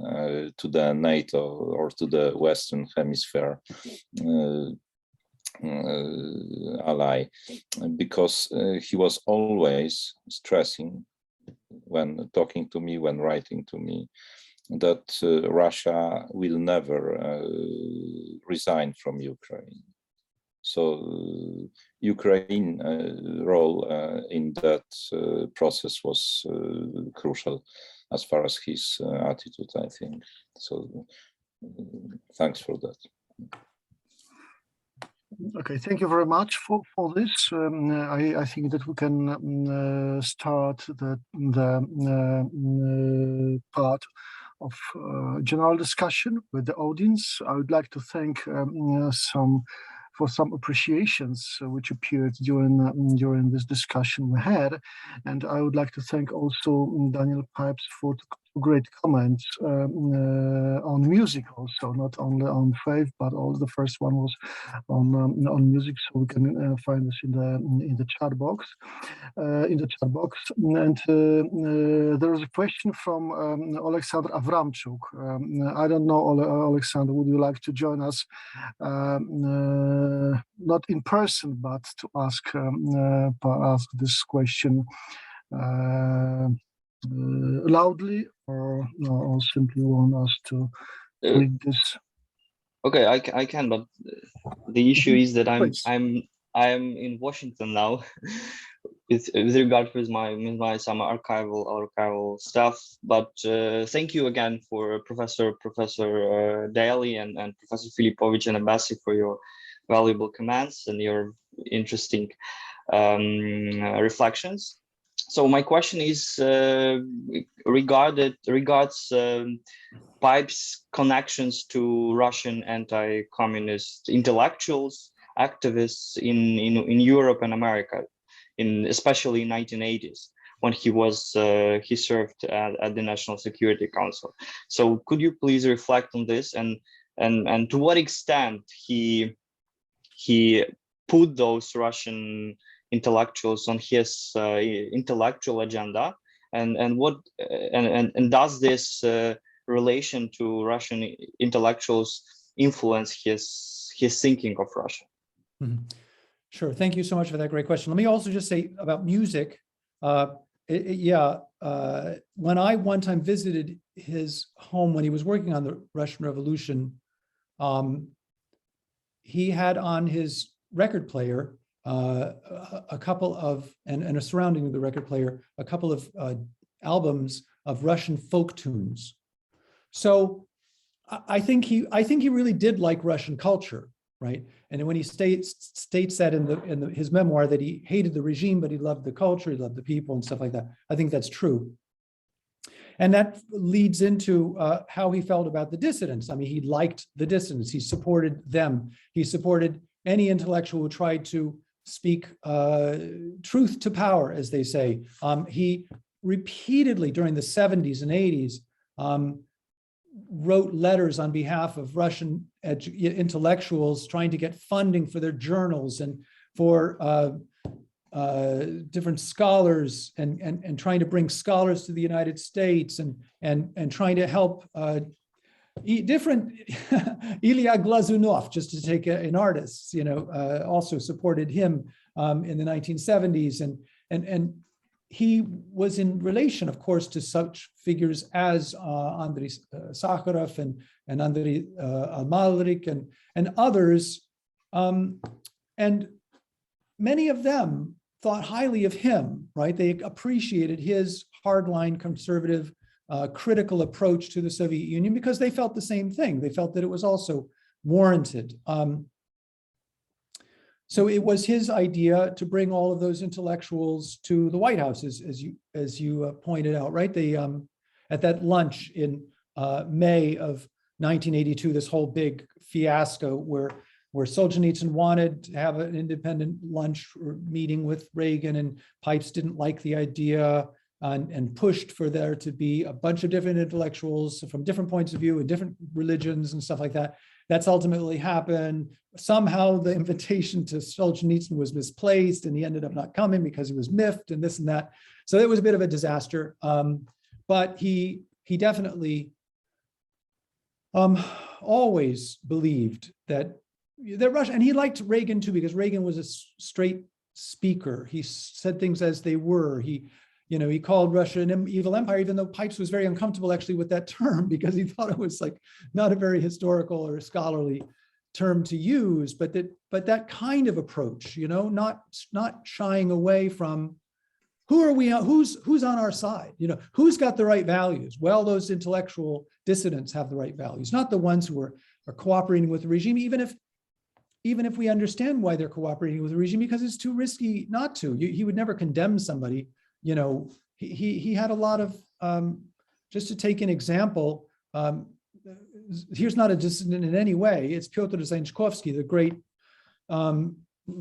to the NATO or to the Western Hemisphere ally, because he was always stressing when talking to me, when writing to me, that Russia will never resign from Ukraine. So Ukraine role in that process was crucial as far as his attitude, I think. So thanks for that. Okay, thank you very much for this. I think that we can start the part of general discussion with the audience. I would like to thank some appreciations which appeared during this discussion we had, and I would like to thank also Daniel Pipes for great comments on music, also not only on faith, but also the first one was on music. So we can find this in the chat box. And there is a question from Alexander Avramchuk. I don't know, Alexander, would you like to join us? Not in person, but to ask this question loudly, or simply want us to read this? Okay, I can, but the issue is that I'm in Washington now with regard with my some archival stuff. But thank you again for Professor Daly and Professor Filipovich and Abbasi for your valuable comments and your interesting reflections. So my question is regards Pipes' connections to Russian anti-communist intellectuals, activists in Europe and America, especially in 1980s, when he served at the National Security Council. So could you please reflect on this and to what extent he put those Russian intellectuals on his intellectual agenda, and does this relation to Russian intellectuals influence his thinking of Russia? Mm-hmm. Sure, thank you so much for that great question. Let me also just say about music. When I one time visited his home when he was working on the Russian Revolution, he had on his record player a couple of, and surrounding the record player, a couple of albums of Russian folk tunes. So I think he really did like Russian culture, right? And when he states that in his memoir that he hated the regime, but he loved the culture, he loved the people and stuff like that, I think that's true. And that leads into how he felt about the dissidents. I mean, he liked the dissidents. He supported them. He supported any intellectual who tried to speak truth to power, as they say. He repeatedly during the 70s and 80s wrote letters on behalf of Russian intellectuals trying to get funding for their journals and for different scholars and trying to bring scholars to the United States and trying to help different Ilya Glazunov, just to take an artist, also supported him in the 1970s, and he was in relation, of course, to such figures as Andrei Sakharov and Andrei Amalrik and others, and many of them thought highly of him, right? They appreciated his hardline conservative critical approach to the Soviet Union because they felt the same thing. They felt that it was also warranted. So it was his idea to bring all of those intellectuals to the White House, as you pointed out, right? They at that lunch in May of 1982, this whole big fiasco where Solzhenitsyn wanted to have an independent lunch or meeting with Reagan, and Pipes didn't like the idea and pushed for there to be a bunch of different intellectuals from different points of view and different religions and stuff like that. That's ultimately happened. Somehow the invitation to Solzhenitsyn was misplaced and he ended up not coming because he was miffed and this and that. So it was a bit of a disaster. But he definitely always believed that Russia, and he liked Reagan too, because Reagan was a straight speaker. He said things as they were. He called Russia an evil empire, even though Pipes was very uncomfortable actually with that term, because he thought it was like not a very historical or scholarly term to use, but that kind of approach, not shying away from who are we, who's on our side, who's got the right values? Well, those intellectual dissidents have the right values, not the ones who are cooperating with the regime, even if we understand why they're cooperating with the regime, because it's too risky not to. He would never condemn somebody. He had a lot of, just to take an example, here's not a dissident in any way. It's Pyotr Zańczkowski, the great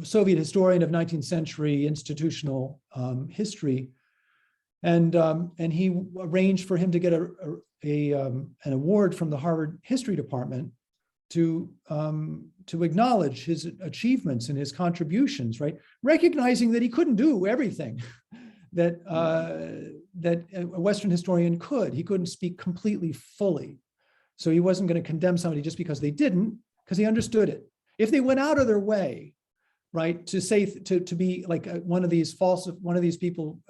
Soviet historian of 19th century institutional history. And he arranged for him to get an award from the Harvard History Department to acknowledge his achievements and his contributions, right? Recognizing that he couldn't do everything that a Western historian could. He couldn't speak completely fully. So he wasn't going to condemn somebody just because they didn't, because he understood it. If they went out of their way, right, to say, to be like one of these people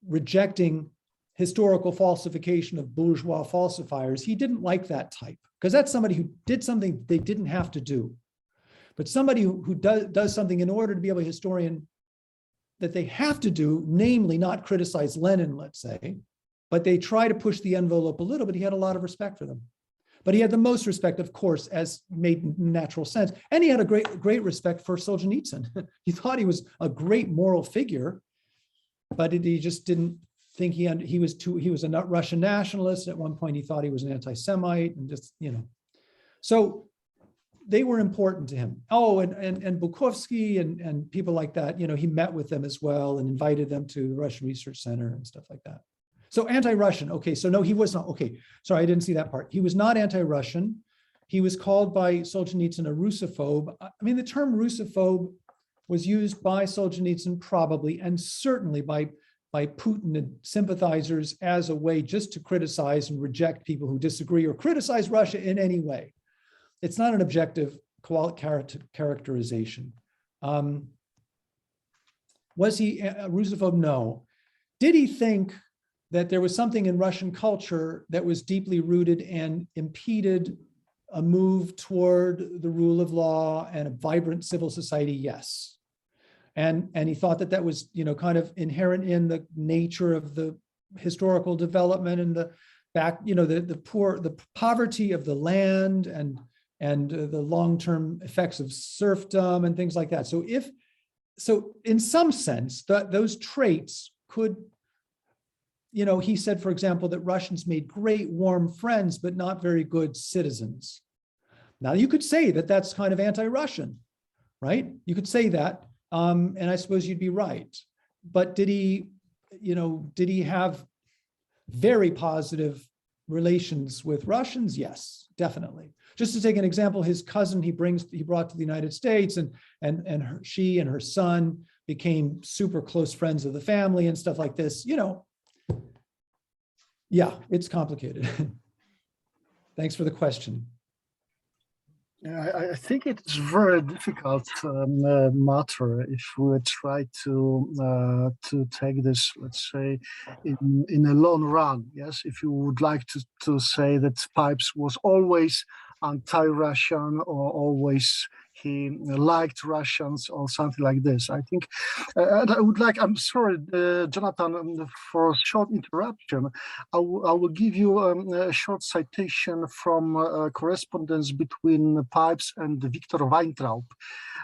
rejecting historical falsification of bourgeois falsifiers, he didn't like that type, because that's somebody who did something they didn't have to do. But somebody who does something in order to be a historian that they have to do, namely not criticize Lenin, let's say, but they try to push the envelope a little bit, he had a lot of respect for them. But he had the most respect, of course, as made natural sense. And he had a great respect for Solzhenitsyn. He thought he was a great moral figure, but he just didn't think he was a Russian nationalist. At one point, he thought he was an anti-Semite, and just, So they were important to him. Oh, and Bukovsky and people like that, he met with them as well and invited them to the Russian Research Center and stuff like that. So anti-Russian, okay, so no, he was not, okay, sorry, I didn't see that part. He was not anti-Russian. He was called by Solzhenitsyn a Russophobe. I mean, the term Russophobe was used by Solzhenitsyn probably, and certainly by Putin and sympathizers, as a way just to criticize and reject people who disagree or criticize Russia in any way. It's not an objective characterization. Was he a Russophobe? No. Did he think that there was something in Russian culture that was deeply rooted and impeded a move toward the rule of law and a vibrant civil society? Yes. And he thought that was, kind of inherent in the nature of the historical development and the poverty of the land and the long-term effects of serfdom and things like that. So in some sense, those traits could, he said, for example, that Russians made great warm friends, but not very good citizens. Now you could say that that's kind of anti-Russian, right? You could say that, and I suppose you'd be right. But did he have very positive relations with Russians? Yes, definitely. Just to take an example, his cousin he brought to the United States, and she and her son became super close friends of the family and stuff like this. Yeah, it's complicated. Thanks for the question. Yeah, I think it's very difficult matter if we try to take this, let's say, in a long run. Yes, if you would like to say that Pipes was always anti-Russian or always he liked Russians or something like this. I think, and I would like, I'm sorry, Jonathan, for a short interruption. I will give you a short citation from correspondence between Pipes and Viktor Weintraub.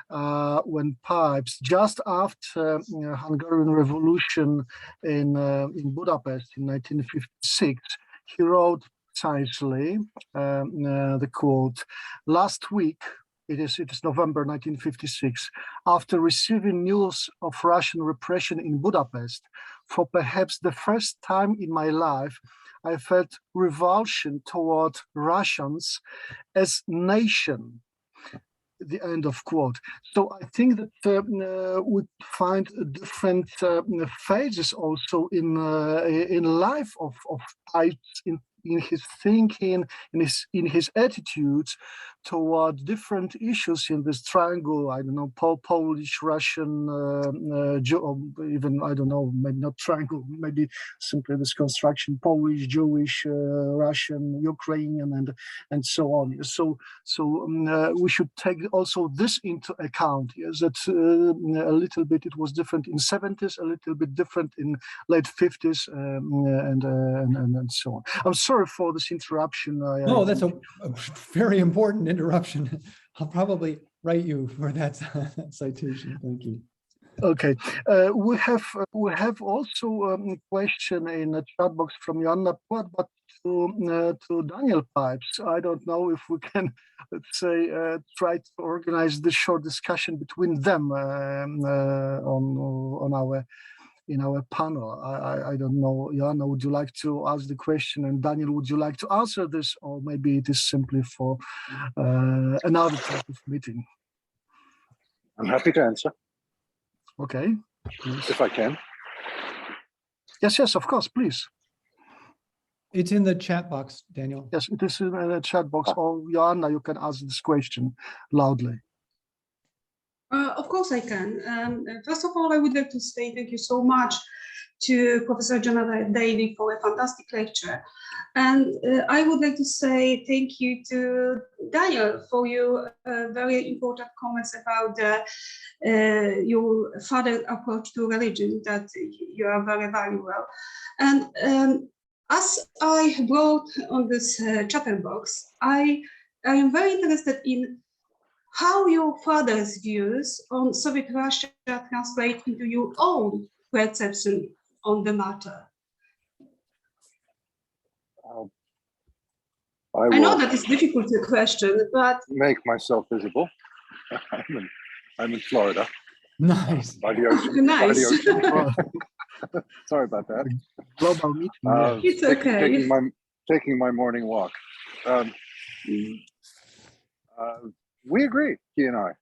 when Pipes, just after Hungarian Revolution in Budapest in 1956, he wrote precisely the quote, "Last week, it is November 1956, after receiving news of Russian repression in Budapest, for perhaps the first time in my life, I felt revulsion toward Russians as nation." The end of quote. So I think that we find different phases also in life of Pipes, in his thinking, in his attitudes toward different issues in this triangle. I don't know, Polish, Russian, or even, I don't know, maybe not triangle, maybe simply this construction: Polish, Jewish, Russian, Ukrainian, and so on. So we should take also this into account. Yes, that a little bit it was different in 70s, a little bit different in late 50s, and so on. I'm sorry for this interruption. No, that's a very important interruption. I'll probably write you for that citation. Thank you. Okay, we have also a question in the chat box from Joanna, but to Daniel Pipes. I don't know if we can, let's say, try to organize this short discussion between them in our panel. I don't know, Joanna, would you like to ask the question, and Daniel, would you like to answer this, or maybe it is simply for another type of meeting? I'm happy to answer. Okay. If I can. Yes, of course, please. It's in the chat box, Daniel. Yes, it is in the chat box. Or Joanna, you can ask this question loudly. Of course I can. First of all, I would like to say thank you so much to Professor Jonathan Daly for a fantastic lecture. And I would like to say thank you to Daniel for your very important comments about your father's approach to religion, that you are very valuable. And as I wrote on this chapter box, I am very interested in how your father's views on Soviet Russia translate into your own perception on the matter. I know that it's difficult to question, but make myself visible. I'm in Florida. Nice. By the ocean. Nice. By the ocean. Sorry about that. Global meeting. It's okay. Taking my morning walk. We agree, he and I.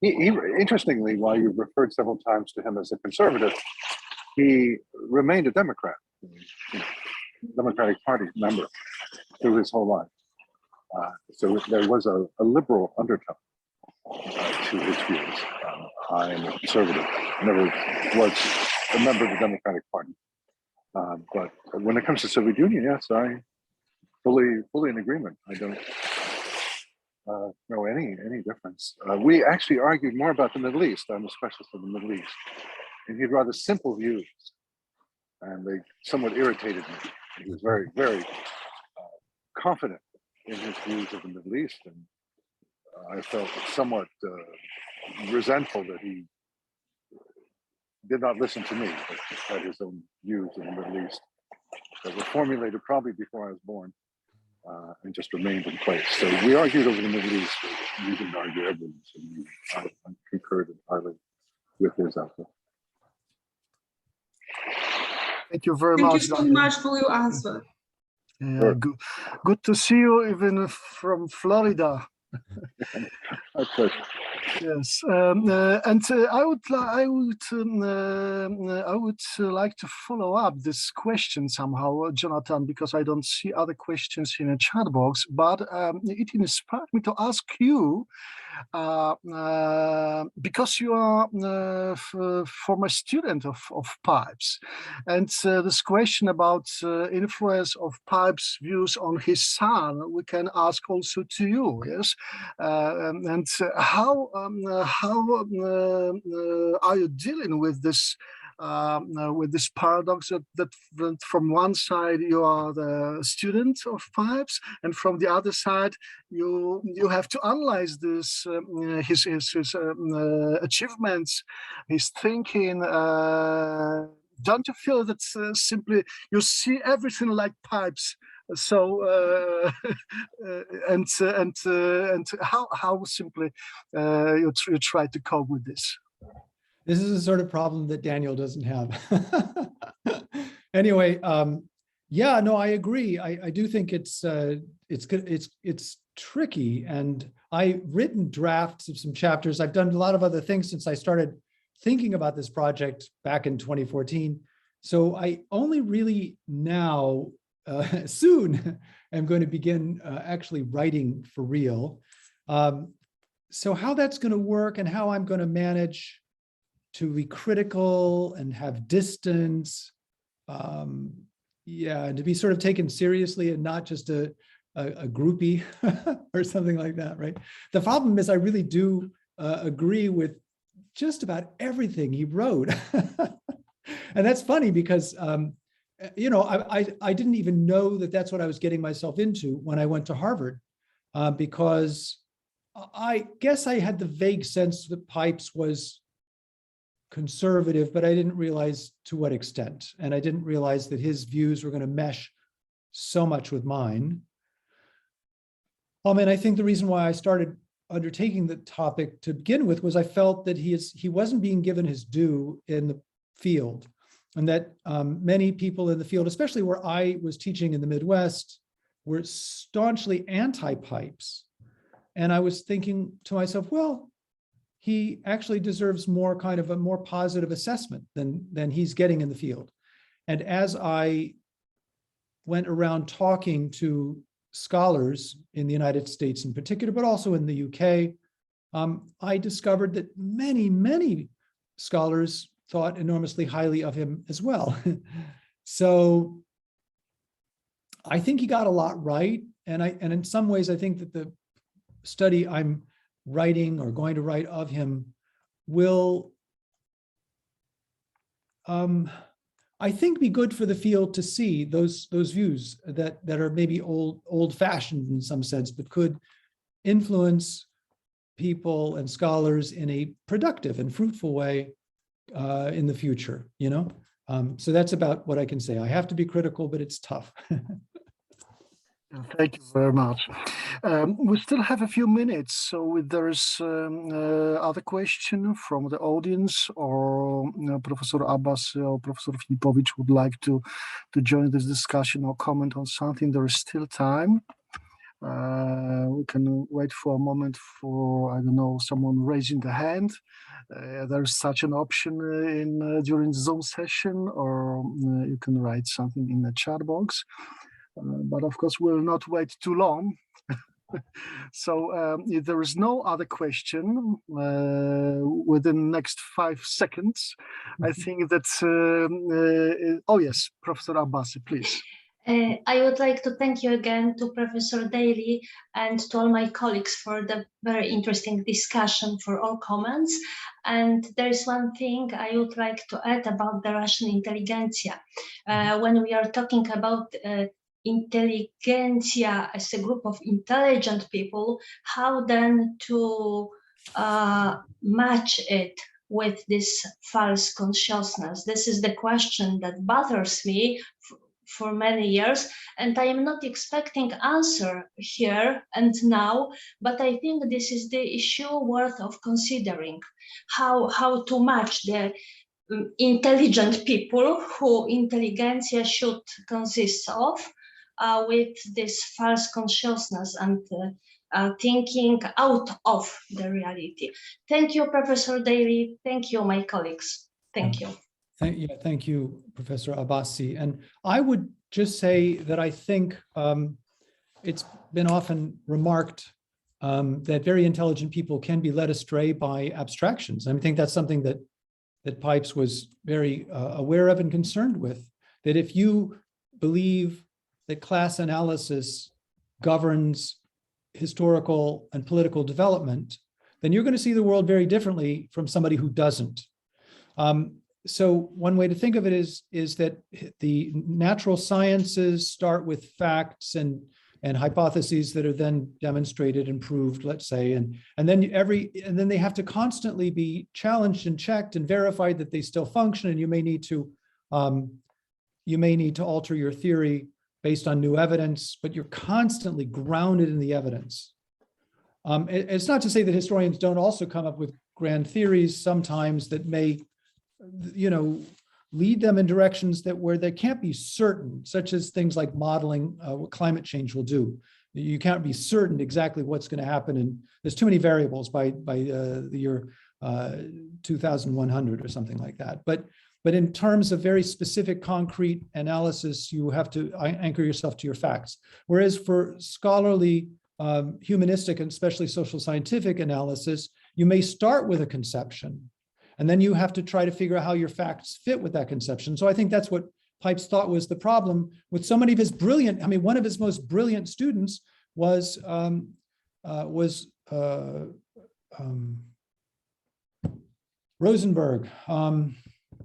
Interestingly, while you referred several times to him as a conservative, he remained a Democrat, Democratic Party member through his whole life. So there was a liberal undertone to his views. I am a conservative, never was a member of the Democratic Party. But when it comes to Soviet Union, yes, I fully in agreement. I don't know any difference. We actually argued more about the Middle East. I'm a specialist in the Middle East, and he had rather simple views, and they somewhat irritated me. He was very, very confident in his views of the Middle East, and I felt somewhat resentful that he did not listen to me, but had his own views of the Middle East that were formulated probably before I was born, and just remained in place. So we argued over the Middle East. We didn't argue everything, so I concurred entirely with his outlook. Thank you very Thank much. you so much for your answer. Sure. Good to see you, even from Florida. My pleasure. Yes, and I would like to follow up this question somehow, Jonathan, because I don't see other questions in the chat box. But it inspired me to ask you, because you are a former student of Pipes, and this question about influence of Pipes' views on his son, we can ask also to you, yes, how are you dealing with this with this paradox that from one side you are the student of Pipes, and from the other side you have to analyze this his achievements, his thinking. Don't you feel that simply you see everything like Pipes? So and how simply you try to cope with this? This is a sort of problem that Daniel doesn't have. Anyway, yeah, no, I agree. I do think it's tricky, and I've written drafts of some chapters. I've done a lot of other things since I started thinking about this project back in 2014. So I only really now, soon, am going to begin actually writing for real. So how that's going to work and how I'm going to manage to be critical and have distance, yeah, and to be sort of taken seriously and not just a groupie or something like that, right? The problem is I really do agree with just about everything he wrote. And that's funny because, you know, I didn't even know that that's what I was getting myself into when I went to Harvard, because I guess I had the vague sense that Pipes was conservative, but I didn't realize to what extent. And I didn't realize that his views were going to mesh so much with mine. And I think the reason why I started undertaking the topic to begin with was I felt that he wasn't being given his due in the field, and that many people in the field, especially where I was teaching in the Midwest, were staunchly anti-Pipes. And I was thinking to myself, well, he actually deserves more kind of a more positive assessment than he's getting in the field. And as I went around talking to scholars in the United States in particular, but also in the UK, I discovered that many scholars thought enormously highly of him as well. So I think he got a lot right. And in some ways, I think that the study I'm writing or going to write of him will, I think, be good for the field to see those views that are maybe old-fashioned in some sense, but could influence people and scholars in a productive and fruitful way in the future, you know? So that's about what I can say. I have to be critical, but it's tough. Thank you very much. We still have a few minutes, so if there is other question from the audience, or Professor Abbas or Professor Filipovich would like to join this discussion or comment on something, there is still time. We can wait for a moment for, I don't know, someone raising the hand. There's such an option during Zoom session, or you can write something in the chat box. But of course, we'll not wait too long. So if there is no other question within the next 5 seconds, I think that, oh yes, Professor Abbasi, please. I would like to thank you again to Professor Daly and to all my colleagues for the very interesting discussion, for all comments. And there is one thing I would like to add about the Russian intelligentsia. When we are talking about intelligentsia as a group of intelligent people, how then to match it with this false consciousness? This is the question that bothers me for many years, and I am not expecting answer here and now, but I think this is the issue worth of considering, how to match the intelligent people who intelligentsia should consist of with this false consciousness and thinking out of the reality. Thank you, Professor Daly. Thank you, my colleagues. Thank you. Thank you, Professor Abbasi. And I would just say that I think it's been often remarked that very intelligent people can be led astray by abstractions. I think that's something that Pipes was very aware of and concerned with, that if you believe that class analysis governs historical and political development, then you're going to see the world very differently from somebody who doesn't. so one way to think of it is that the natural sciences start with facts and hypotheses that are then demonstrated and proved, let's say, and then they have to constantly be challenged and checked and verified that they still function, and you may need to alter your theory based on new evidence, but you're constantly grounded in the evidence. It's not to say that historians don't also come up with grand theories sometimes that may, lead them in directions where they can't be certain, such as things like modeling what climate change will do. You can't be certain exactly what's going to happen, and there's too many variables by the year 2100 or something like that. But in terms of very specific, concrete analysis, you have to anchor yourself to your facts. Whereas for scholarly, humanistic, and especially social scientific analysis, you may start with a conception, and then you have to try to figure out how your facts fit with that conception. So I think that's what Pipes thought was the problem with so many of his brilliant, one of his most brilliant students was Rosenberg,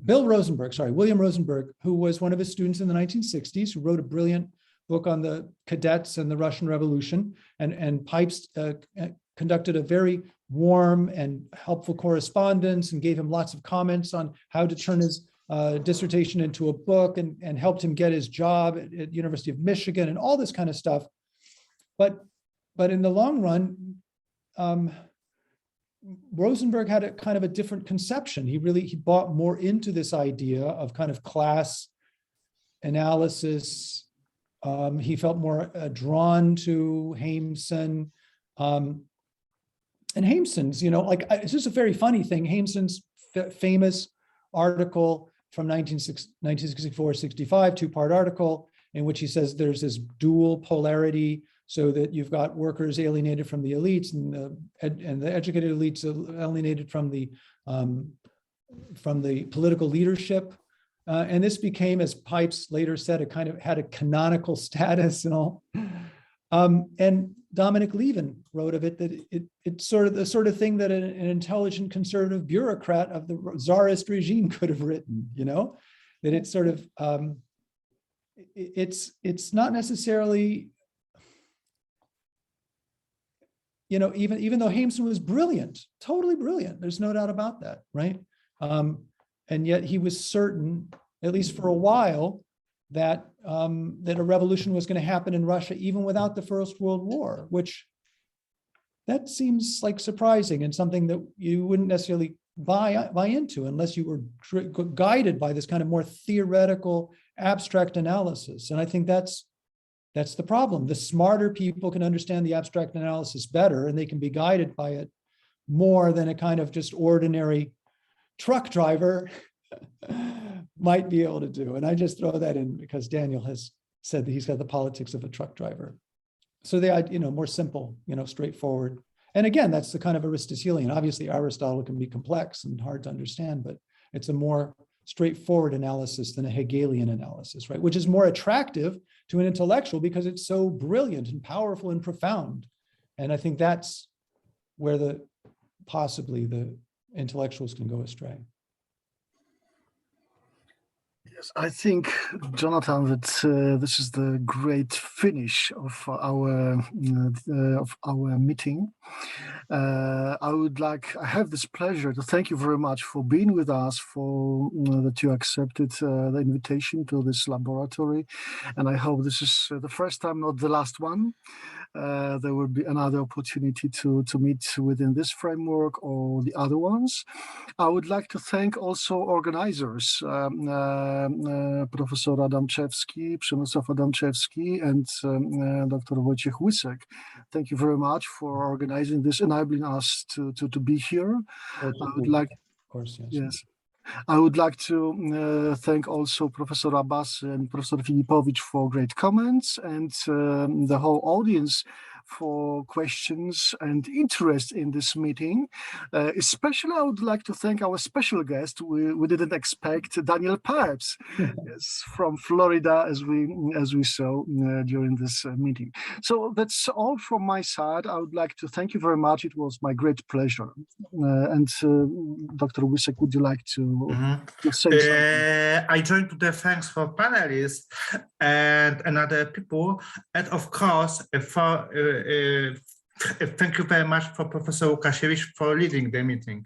William Rosenberg, who was one of his students in the 1960s, who wrote a brilliant book on the cadets and the Russian Revolution, and Pipes conducted a very warm and helpful correspondence and gave him lots of comments on how to turn his dissertation into a book, and helped him get his job at University of Michigan and all this kind of stuff. But in the long run, Rosenberg had a kind of a different conception. He bought more into this idea of kind of class analysis. He felt more drawn to Hameson. And Hameson's, it's just a very funny thing. Hameson's famous article from 1964-65, two-part article, in which he says there's this dual polarity, so that you've got workers alienated from the elites, and the educated elites alienated from the political leadership. And this became, as Pipes later said, it kind of had a canonical status and all. And Dominic Levin wrote of it that it's sort of the sort of thing that an intelligent conservative bureaucrat of the Tsarist regime could have written, that it's sort of, it's not necessarily, even though Hameson was brilliant, totally brilliant, there's no doubt about that, right? And yet he was certain, at least for a while, that a revolution was going to happen in Russia even without the First World War, which that seems like surprising and something that you wouldn't necessarily buy into unless you were guided by this kind of more theoretical, abstract analysis. And I think that's the problem. The smarter people can understand the abstract analysis better, and they can be guided by it more than a kind of just ordinary truck driver might be able to do. And I just throw that in because Daniel has said that he's got the politics of a truck driver. So they, more simple, straightforward. And again, that's the kind of Aristotelian. Obviously, Aristotle can be complex and hard to understand, but it's a more straightforward analysis than a Hegelian analysis, right? Which is more attractive to an intellectual because it's so brilliant and powerful and profound. And I think that's where possibly the intellectuals can go astray. Yes, I think, Jonathan, that this is the great finish of our meeting. I have this pleasure to thank you very much for being with us, for that you accepted the invitation to this laboratory, and I hope this is the first time, not the last one. There will be another opportunity to meet within this framework or the other ones. I would like to thank also organizers, Professor Adamczewski, Przemysław Adamczewski, and Dr. Wojciech Łysek. Thank you very much for organizing this, enabling us to be here. I would like, of course, yes. I would like to thank also Professor Abbas and Professor Filipowicz for great comments, and the whole audience for questions and interest in this meeting. Especially, I would like to thank our special guest. We didn't expect Daly'ego Pipes, yes, from Florida, as we saw during this meeting. So that's all from my side. I would like to thank you very much. It was my great pleasure. And Dr. Wysek, would you like to say something? I join to the thanks for panelists and another people, and of course, thank you very much for Professor Łukasiewicz for leading the meeting.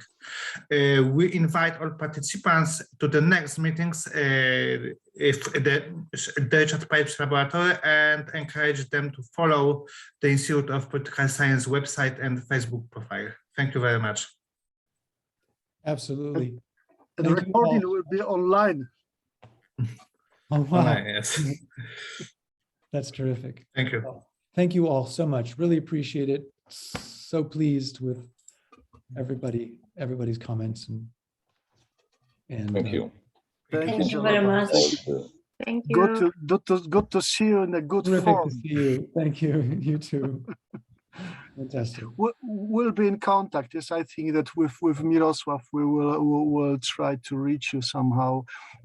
We invite all participants to the next meetings if the Richarda Pipes Laboratory, and encourage them to follow the Institute of Political Science website and Facebook profile. Thank you very much. Absolutely. And the recording will be online. Oh, wow. Yes. That's terrific. Thank you. Thank you all so much. Really appreciate it. So pleased with everybody's comments and Thank you. Thank you very much. Thank you. Good to see you in a good terrific form. to see you. Thank you. You too. Fantastic. We'll be in contact. Yes, I think that with Miroslav, we will try to reach you somehow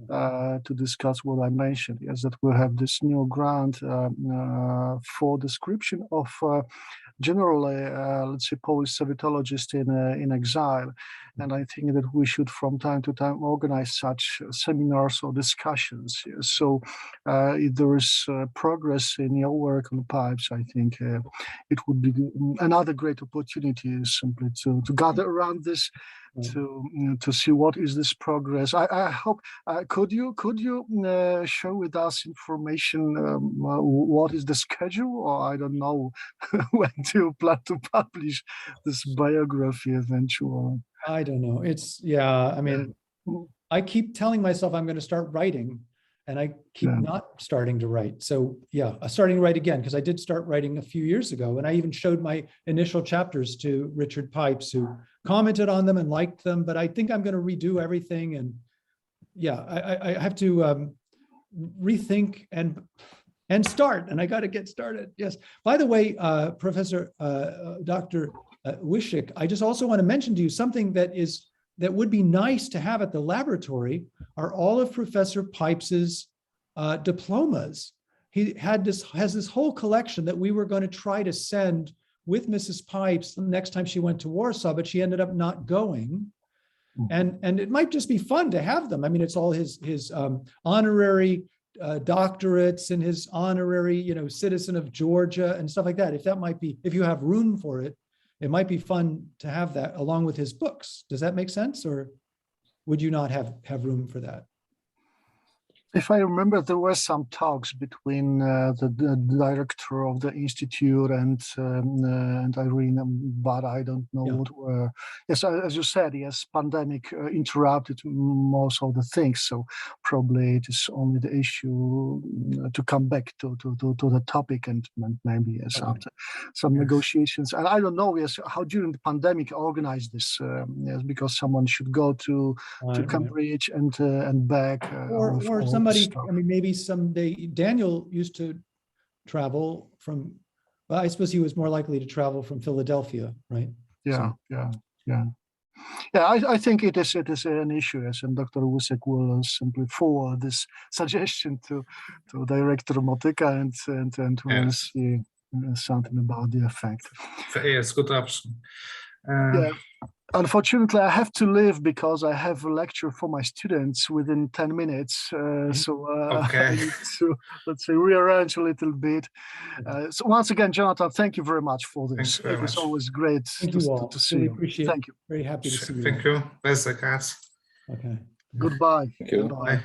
to discuss what I mentioned. Yes, that we'll have this new grant for description of generally, let's say, Polish Sovietologists in exile. And I think that we should, from time to time, organize such seminars or discussions. Yes. So if there is progress in your work on pipes, I think it would be another great opportunity simply to gather around this, to see what is this progress. I hope could you share with us information what is the schedule, or I don't know when do you plan to publish this biography eventually? I don't know. I mean, I keep telling myself I'm going to start writing, and I keep not starting to write. So yeah, starting to write again, because I did start writing a few years ago, and I even showed my initial chapters to Richard Pipes, who commented on them and liked them, but I think I'm going to redo everything. And yeah, I have to rethink and start, and I got to get started. Yes. By the way, Professor Dr. Wysek, I just also want to mention to you something that would be nice to have at the laboratory are all of Professor Pipes's diplomas. He has this whole collection that we were going to try to send with Mrs. Pipes the next time she went to Warsaw, but she ended up not going. And it might just be fun to have them. I mean, it's all his honorary doctorates and his honorary, citizen of Georgia and stuff like that. If you have room for it, it might be fun to have that along with his books. Does that make sense? Or would you not have room for that? If I remember, there were some talks between the director of the institute and Irene, but I don't know what were. Yes, as you said, yes, pandemic interrupted most of the things, so probably it is only the issue to come back to the topic and maybe after some negotiations. And I don't know, how during the pandemic organize this, because someone should go to Cambridge and back, or somebody. I mean, maybe someday. Daniel used to travel from. Well, I suppose he was more likely to travel from Philadelphia, right? Yeah. I think it is an issue, yes, and Dr. Wysek will simply forward this suggestion to Director Motyka and we'll see something about the effect. Yes, good option. Unfortunately, I have to leave because I have a lecture for my students within 10 minutes. So I need to, let's say, rearrange a little bit. So once again, Jonathan, thank you very much for this. It was always great to see you. Appreciate thank you. Very happy to see you. Thank you. Best regards. Okay. Goodbye. Thank you. Goodbye.